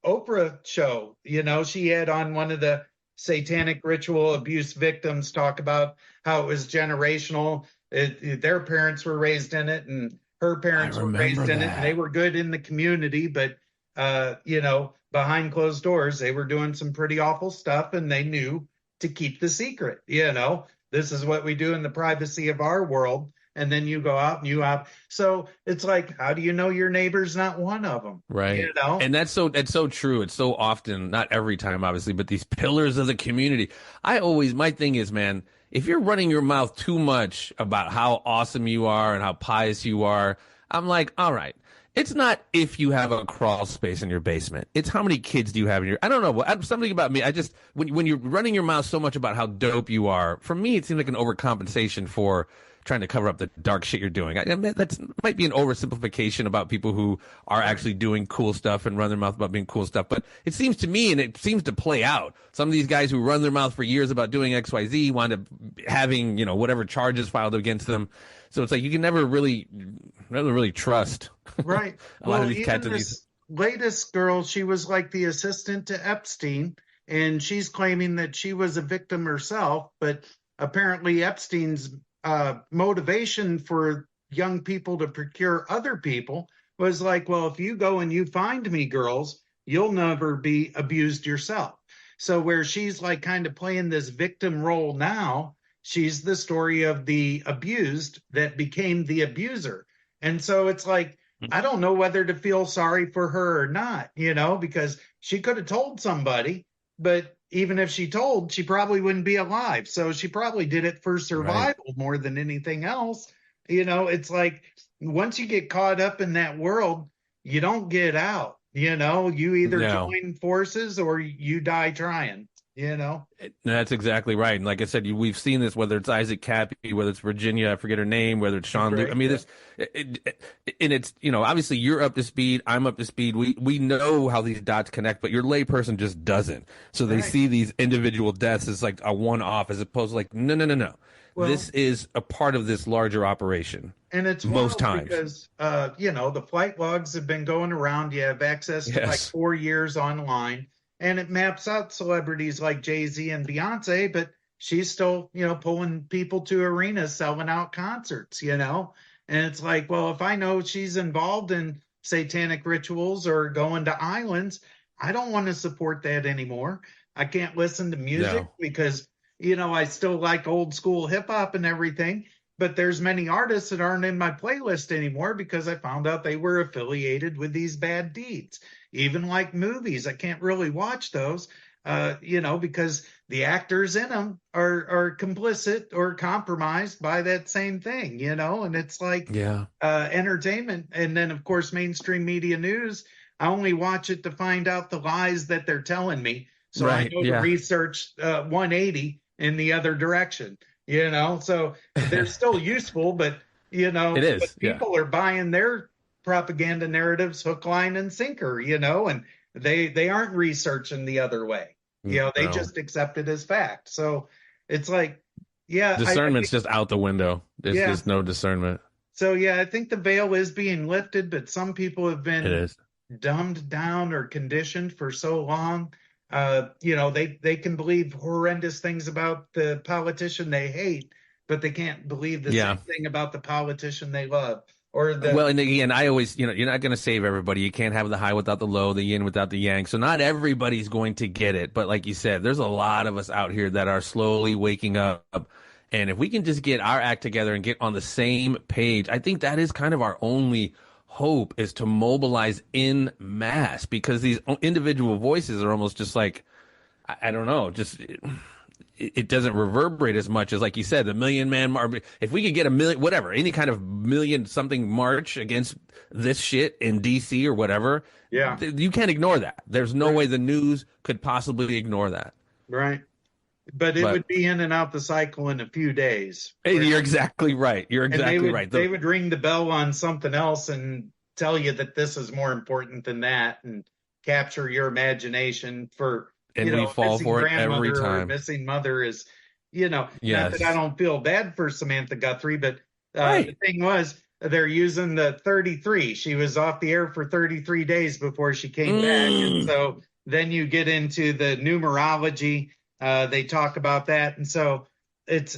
Oprah show, she had on one of the satanic ritual abuse victims talk about how it was generational. Their parents were raised in it and her parents were raised in it, and they were good in the community, but behind closed doors, they were doing some pretty awful stuff, and they knew to keep the secret. This is what we do in the privacy of our world, and then you go out and you have. So it's like, how do you know your neighbor's not one of them? Right. And that's so true. It's so often, not every time, obviously, but these pillars of the community. My thing is, man, if you're running your mouth too much about how awesome you are and how pious you are, I'm like, all right. It's not if you have a crawl space in your basement. It's how many kids do you have in your. I don't know. Something about me. When you're running your mouth so much about how dope you are, for me, it seems like an overcompensation for trying to cover up the dark shit you're doing. I mean, that might be an oversimplification about people who are actually doing cool stuff and run their mouth about being cool stuff. But it seems to me, and it seems to play out, some of these guys who run their mouth for years about doing XYZ wind up having, whatever charges filed against them. So it's like you can never really trust. Right. a lot of these cats. This latest girl, she was like the assistant to Epstein, and she's claiming that she was a victim herself, but apparently Epstein's motivation for young people to procure other people was like, well, if you go and you find me, girls, you'll never be abused yourself. So where she's like kind of playing this victim role now, she's the story of the abused that became the abuser. And so it's like, I don't know whether to feel sorry for her or not, because she could have told somebody, but even if she told, she probably wouldn't be alive. So she probably did it for survival more than anything else. It's like once you get caught up in that world, you don't get out. You either No. join forces or you die trying. That's exactly right. And like I said, we've seen this, whether it's Isaac Cappy, whether it's Virginia, I forget her name, whether it's Sean Luke. Right, I mean, yeah. and it's, obviously you're up to speed. I'm up to speed. We know how these dots connect, but your layperson just doesn't. So they Right. see these individual deaths as like a one-off, as opposed to like, no. Well, This is a part of this larger operation. and it's Most wild times. because the flight logs have been going around. You have access to like Yes. 4 years online, and it maps out celebrities like Jay-Z and Beyonce, but she's still pulling people to arenas, selling out concerts. And it's like, well, if I know she's involved in satanic rituals or going to islands, I don't want to support that anymore. I can't listen to music No. because I still like old school hip hop and everything, but there's many artists that aren't in my playlist anymore because I found out they were affiliated with these bad deeds. Even like movies, I can't really watch those, because the actors in them are complicit or compromised by that same thing, and it's like Yeah. entertainment. And then, of course, mainstream media news, I only watch it to find out the lies that they're telling me. So I Right, know yeah. to research 180 in the other direction. So they're still useful, but It is, but yeah. people are buying their propaganda narratives hook, line, and sinker, and they aren't researching the other way. They No. just accept it as fact. So it's like, yeah, Discernment's just out the window. There's Yeah. just no discernment. so yeah, I think the veil is being lifted, but some people have been It is. dumbed down or conditioned for so long. They can believe horrendous things about the politician they hate, but they can't believe the Yeah. same thing about the politician they love. Or Well, and again, I always, you're not going to save everybody. You can't have the high without the low, the yin without the yang. So not everybody's going to get it. But like you said, there's a lot of us out here that are slowly waking up. And if we can just get our act together and get on the same page, I think that is kind of our only hope, is to mobilize in mass, because these individual voices are almost just like, I don't know, just it doesn't reverberate as much as, like you said, the Million Man March. If we could get a million, whatever, any kind of million something march against this shit in DC or whatever, Yeah. you can't ignore that. There's no way the news could possibly ignore that. Right. But it But- would be in and out the cycle in a few days. Hey, you're exactly right. You're And exactly they would, right. they would ring the bell on something else and tell you that this is more important than that, and capture your imagination for, And we fall missing for it every grandmother or time. missing mother is, not Yes. that I don't feel bad for Samantha Guthrie, but Right. the thing was, they're using the 33. She was off the air for 33 days before she came back. And so then you get into the numerology. They talk about that. And so it's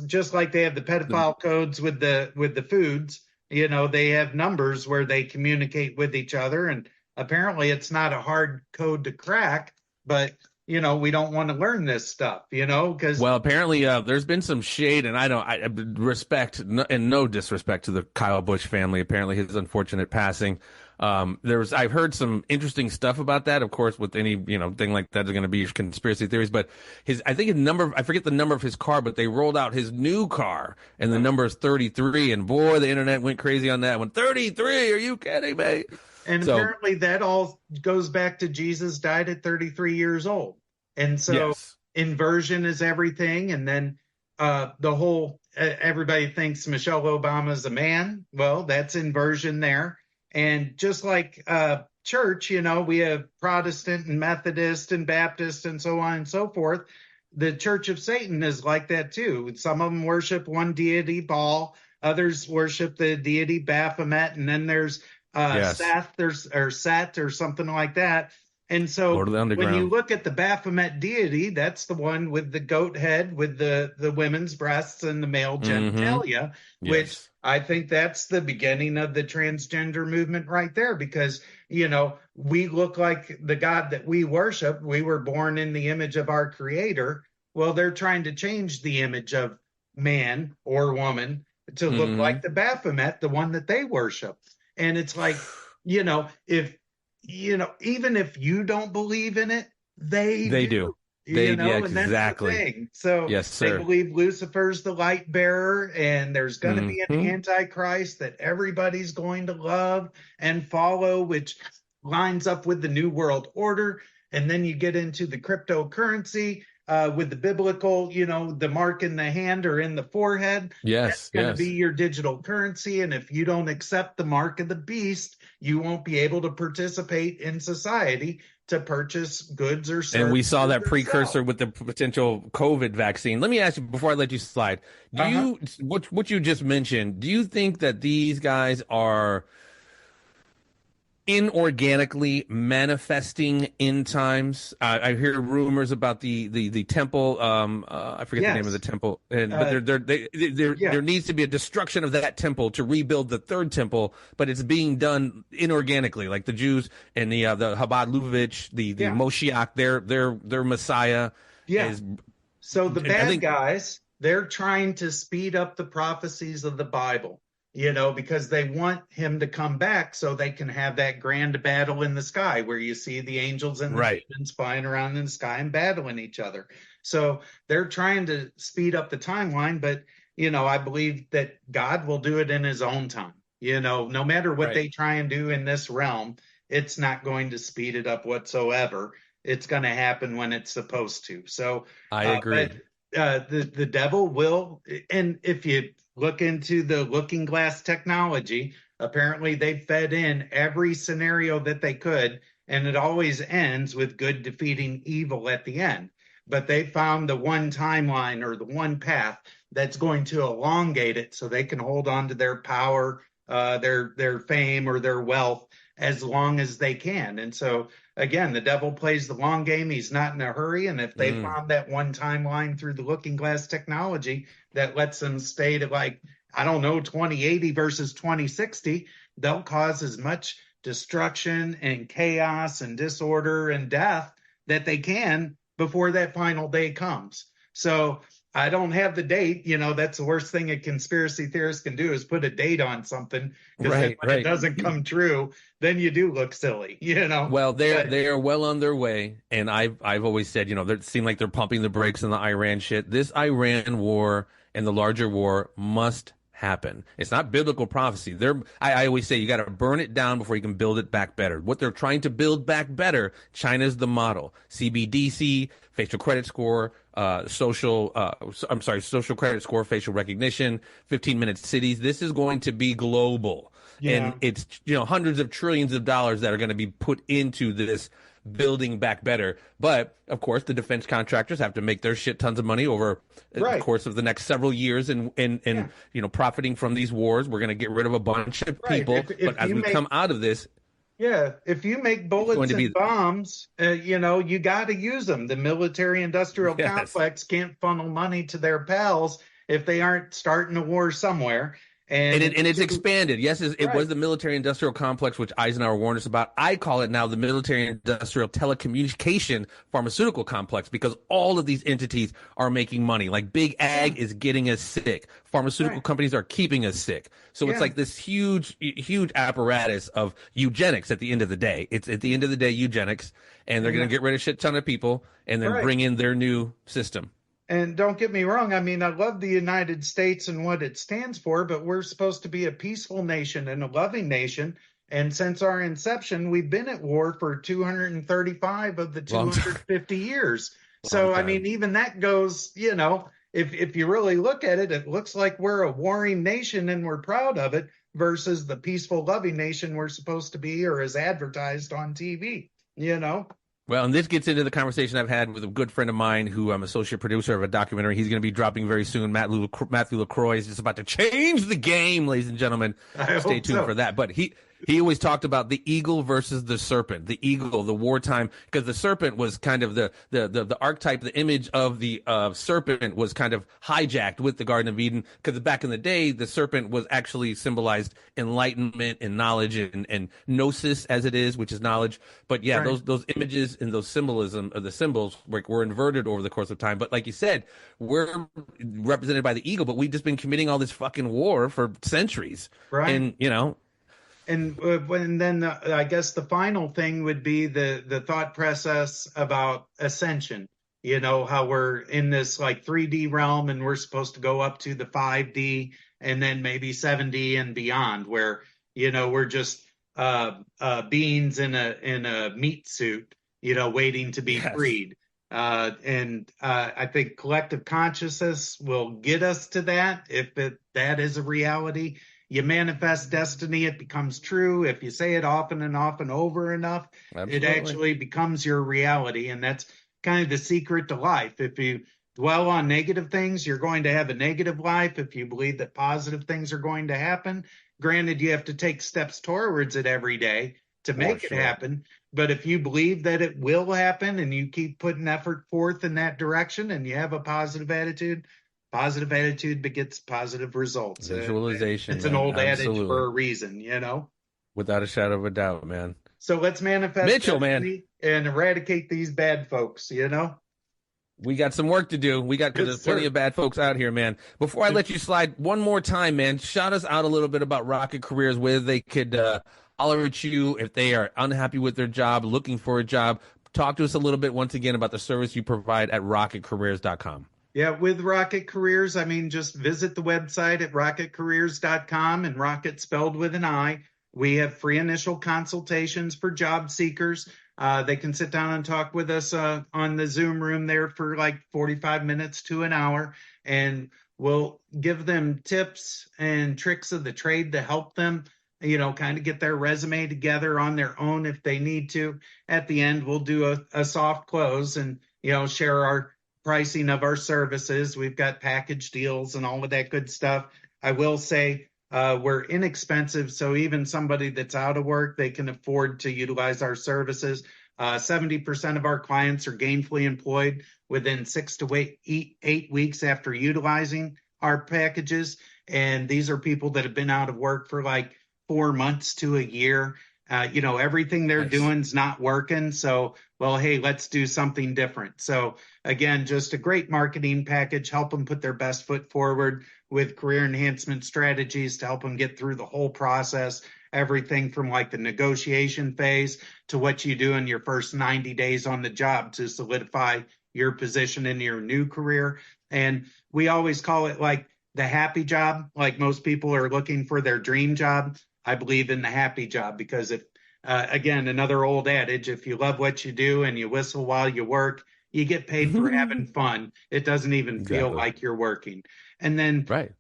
just like they have the pedophile codes with the foods. They have numbers where they communicate with each other. And apparently it's not a hard code to crack, but we don't want to learn this stuff, because Well, apparently, there's been some shade, and I respect, and no disrespect to the Kyle Busch family. Apparently, his unfortunate passing. I've heard some interesting stuff about that. Of course, with any thing like that, there's going to be conspiracy theories. But I forget the number of his car, but they rolled out his new car, and the number is 33. And boy, the internet went crazy on that one. 33? Are you kidding me? And So- apparently that all goes back to Jesus died at 33 years old. And so Yes. inversion is everything. And then the whole, everybody thinks Michelle Obama is a man. Well, that's inversion there. And just like church, we have Protestant and Methodist and Baptist and so on and so forth. The Church of Satan is like that too. Some of them worship one deity, Baal. Others worship the deity Baphomet. And then there's Yes. Set or something like that. And so Lord of the when Underground. you look at the Baphomet deity, that's the one with the goat head, with the women's breasts and the male genitalia, which Yes. I think that's the beginning of the transgender movement right there, because, we look like the God that we worship. We were born in the image of our creator. Well, they're trying to change the image of man or woman to look like the Baphomet, the one that they worship. And it's like, if even if you don't believe in it, They They do. do. They, yeah, And that's the exactly. thing. So Yes, they sir. believe Lucifer's the light bearer, and there's going to be an Hmm. antichrist that everybody's going to love and follow, which lines up with the New World Order. And then you get into the cryptocurrency with the biblical, the mark in the hand or in the forehead. That's Yes, going to be yes. your digital currency. And if you don't accept the mark of the beast, you won't be able to participate in society to purchase goods or And we services saw that or precursor sell. with the potential COVID vaccine. Let me ask you before I let you slide. Do Uh-huh. you what you just mentioned, do you think that these guys are inorganically manifesting in times? I hear rumors about the temple. I forget the name of the Yes. temple, and but Uh, there yeah. needs to be a destruction of that temple to rebuild the third temple, but it's being done inorganically, like the Jews and the Chabad Lubavitch, the Yeah. Moshiach, their Messiah Yeah. is. So the I bad think guys, they're trying to speed up the prophecies of the Bible, because they want him to come back so they can have that grand battle in the sky where you see the angels and the right. demons flying around in the sky and battling each other. So they're trying to speed up the timeline, but I believe that God will do it in his own time. No matter what Right. they try and do in this realm, it's not going to speed it up whatsoever. It's going to happen when it's supposed to. So I but agree. the devil will, and if you look into the looking glass technology, apparently they fed in every scenario that they could, and it always ends with good defeating evil at the end. But they found the one timeline or the one path that's going to elongate it so they can hold on to their power, their fame, or their wealth as long as they can. And so again, the devil plays the long game. He's not in a hurry. And if they Mm. found that one timeline through the looking glass technology that lets them stay to, like, I don't know, 2080 versus 2060, they'll cause as much destruction and chaos and disorder and death that they can before that final day comes. So I don't have the date. That's the worst thing a conspiracy theorist can do is put a date on something, because then Right, when it right. doesn't come true, then you do look silly. Well, But they are well on their way, and I've always said, they seem like they're pumping the brakes on the Iran shit. This Iran war and the larger war must happen. It's not biblical prophecy. I always say you got to burn it down before you can build it back better. What they're trying to build back better, China's the model. CBDC, facial credit score, social credit score, facial recognition, 15-minute cities. This is going to be global. And yeah, it's hundreds of trillions of dollars that are going to be put into this building back better. But of course, the defense contractors have to make their shit tons of money over the right. course of the next several years, and Yeah, profiting from these wars. We're going to get rid of a bunch of right. people, but If as you we come make out of this, if you make it's going bullets to and be bombs, you got to use them. The military industrial yes. complex can't funnel money to their pals if they aren't starting a war somewhere. And And it's expanded. Yes, it was right, the military industrial complex, which Eisenhower warned us about. I call it now the military industrial telecommunication pharmaceutical complex, because all of these entities are making money. Like big yeah, ag is getting us sick. Pharmaceutical right, companies are keeping us sick. So it's yeah, like this huge apparatus of eugenics at the end of the day. It's at the end of the day eugenics, and they're going yeah, to get rid of a shit ton of people and then right. bring in their new system. And don't get me wrong, I mean, I love the United States and what it stands for, but we're supposed to be a peaceful nation and a loving nation. And since our inception, we've been at war for 235 of the Long time. 250 years. Long So, I mean, time. even that goes, if you really look at it, it looks like we're a warring nation and we're proud of it versus the peaceful, loving nation we're supposed to be or is advertised on TV. Well, and this gets into the conversation I've had with a good friend of mine who I'm associate producer of a documentary. He's going to be dropping very soon. Matthew LaCroix is just about to change the game, ladies and gentlemen. I Stay hope tuned so. for that. But he always talked about the eagle versus the serpent. The eagle, the wartime, because the serpent was kind of the archetype, the image of the serpent was kind of hijacked with the Garden of Eden. Because back in the day, the serpent was actually symbolized enlightenment and knowledge and gnosis, as it is, which is knowledge. But yeah, Right. those images and those symbolism of the symbols were inverted over the course of time. But like you said, we're represented by the eagle, but we've just been committing all this fucking war for centuries. Right. And And then I guess the final thing would be the thought process about ascension. You know, how we're in this like 3D realm and we're supposed to go up to the 5D and then maybe 7D and beyond, where, you know, we're just beings in a meat suit, you know, waiting to be Yes. freed. And I think collective consciousness will get us to that if that is a reality. You manifest destiny, it becomes true. If you say it often and often over enough, it Absolutely. actually becomes your reality. And that's kind of the secret to life. If you dwell on negative things, you're going to have a negative life. If you believe that positive things are going to happen, granted, you have to take steps towards it every day to make it happen. But if you believe that it will happen and you keep putting effort forth in that direction and you have a positive attitude begets positive results. Visualization, It's an man. old adage Absolutely. for a reason, you know? Without a shadow of a doubt, man. So let's manifest Mitchell, man. destiny and eradicate these bad folks, you know? We got some work to do. We got, because Yes, there's plenty sir. of bad folks out here, man. Before I let you slide, one more time, man, shout us out a little bit about Rocket Careers, where they could holler at you if they are unhappy with their job, looking for a job. Talk to us a little bit once again about the service you provide at rocketcareers.com. Yeah, with Rocket Careers, I mean, just visit the website at rocketcareers.com, and rocket spelled with an I. We have free initial consultations for job seekers. They can sit down and talk with us on the Zoom room there for like 45 minutes to an hour, and we'll give them tips and tricks of the trade to help them, you know, kind of get their resume together on their own if they need to. At the end, we'll do a soft close and, you know, share our pricing of our services. We've got package deals and all of that good stuff. I will say we're inexpensive, so even somebody that's out of work, they can afford to utilize our services. 70% of our clients are gainfully employed within 6 to 8 weeks after utilizing our packages. And these are people that have been out of work for like 4 months to a year. You know, everything they're Nice. doing's not working. So, well, hey, let's do something different. So, again, just a great marketing package, help them put their best foot forward with career enhancement strategies to help them get through the whole process. Everything from like the negotiation phase to what you do in your first 90 days on the job to solidify your position in your new career. And we always call it like the happy job. Like most people are looking for their dream job. I believe in the happy job because if, again, another old adage, if you love what you do and you whistle while you work, you get paid for having fun. It doesn't even feel Exactly. like you're working. And then Right.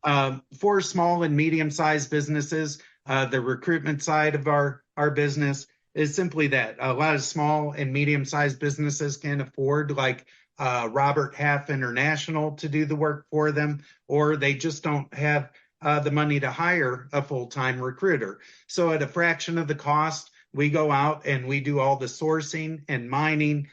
for small and medium-sized businesses, the recruitment side of our business is simply that. A lot of small and medium-sized businesses can afford like Robert Half International to do the work for them, or they just don't have the money to hire a full-time recruiter. So at a fraction of the cost, we go out and we do all the sourcing and mining,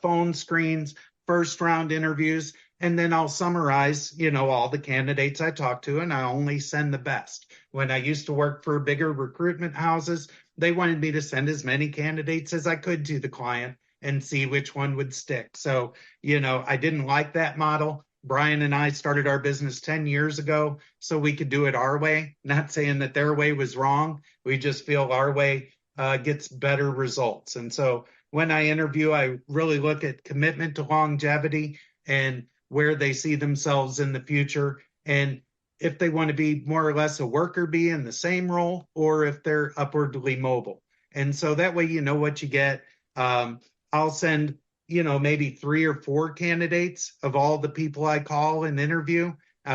phone screens, first round interviews, and then I'll summarize, you know, all the candidates I talk to, and I only send the best. When I used to work for bigger recruitment houses, they wanted me to send as many candidates as I could to the client and see which one would stick. So, you know, I didn't like that model. Brian and I started our business 10 years ago so we could do it our way. Not saying that their way was wrong. We just feel our way gets better results. And so when I interview, I really look at commitment to longevity and where they see themselves in the future. And if they want to be more or less a worker bee in the same role, or if they're upwardly mobile. And so that way you know what you get. I'll send, you know, maybe 3 or 4 candidates of all the people I call and interview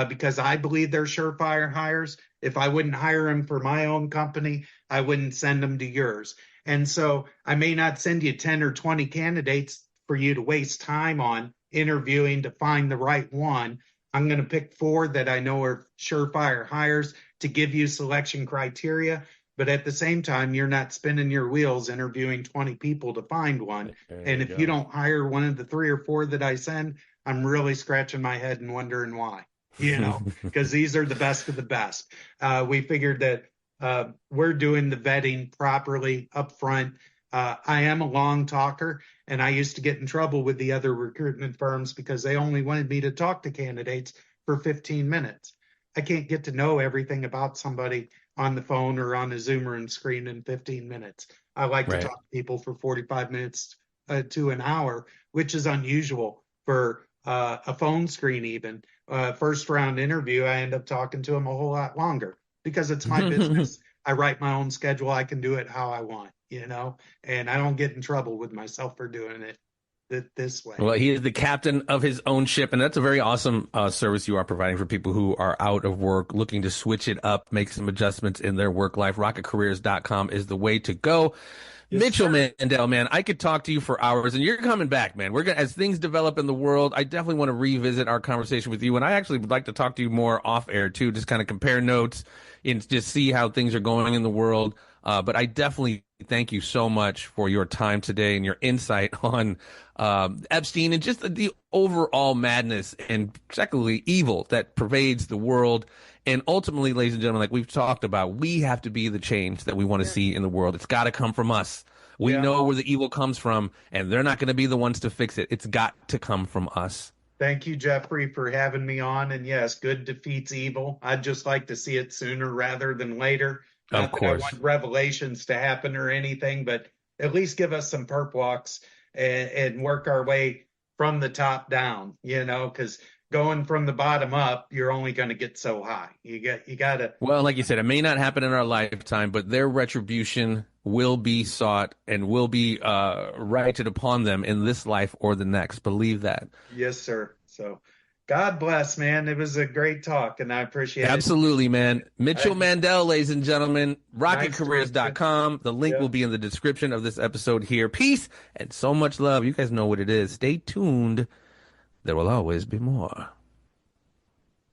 because I believe they're surefire hires. If I wouldn't hire them for my own company, I wouldn't send them to yours. And so I may not send you 10 or 20 candidates for you to waste time on interviewing to find the right one. I'm going to pick 4 that I know are surefire hires to give you selection criteria. But at the same time, you're not spinning your wheels interviewing 20 people to find one. And if you don't hire one of the 3 or 4 that I send, I'm really scratching my head and wondering why, you know, because these are the best of the best. We figured that we're doing the vetting properly up front. I am a long talker, and I used to get in trouble with the other recruitment firms because they only wanted me to talk to candidates for 15 minutes. I can't get to know everything about somebody on the phone or on a Zoomer and screen in 15 minutes. I like to Right. talk to people for 45 minutes to an hour, which is unusual for a phone screen even. First round interview, I end up talking to them a whole lot longer because it's my business. I write my own schedule. I can do it how I want, and I don't get in trouble with myself for doing it this way. Well, he is the captain of his own ship, and that's a very awesome service you are providing for people who are out of work, looking to switch it up, make some adjustments in their work life. RocketCareers.com is the way to go. Yes, Mitchell sir. Mandell, man, I could talk to you for hours, and you're coming back, man. We're gonna, as things develop in the world, I definitely want to revisit our conversation with you, and I actually would like to talk to you more off air too, just kind of compare notes and just see how things are going in the world. But I definitely thank you so much for your time today and your insight on Epstein and just the overall madness and secondly evil that pervades the world. And ultimately, ladies and gentlemen, like we've talked about, we have to be the change that we want to see in the world. It's got to come from us. We know where the evil comes from, and they're not going to be the ones to fix it. It's got to come from us. Thank you, Jeffrey, for having me on. And yes, good defeats evil. I'd just like to see it sooner rather than later. Not Of course. that I want revelations to happen or anything, but at least give us some perp walks and work our way from the top down, because going from the bottom up, you're only going to get so high. You got to. Well, like you said, it may not happen in our lifetime, but their retribution will be sought and will be righted upon them in this life or the next. Believe that. Yes, sir. So God bless, man. It was a great talk, and I appreciate it. Absolutely, man. Mitchell Mandell, ladies and gentlemen, RocketCareers.com. The link will be in the description of this episode here. Peace and so much love. You guys know what it is. Stay tuned. There will always be more.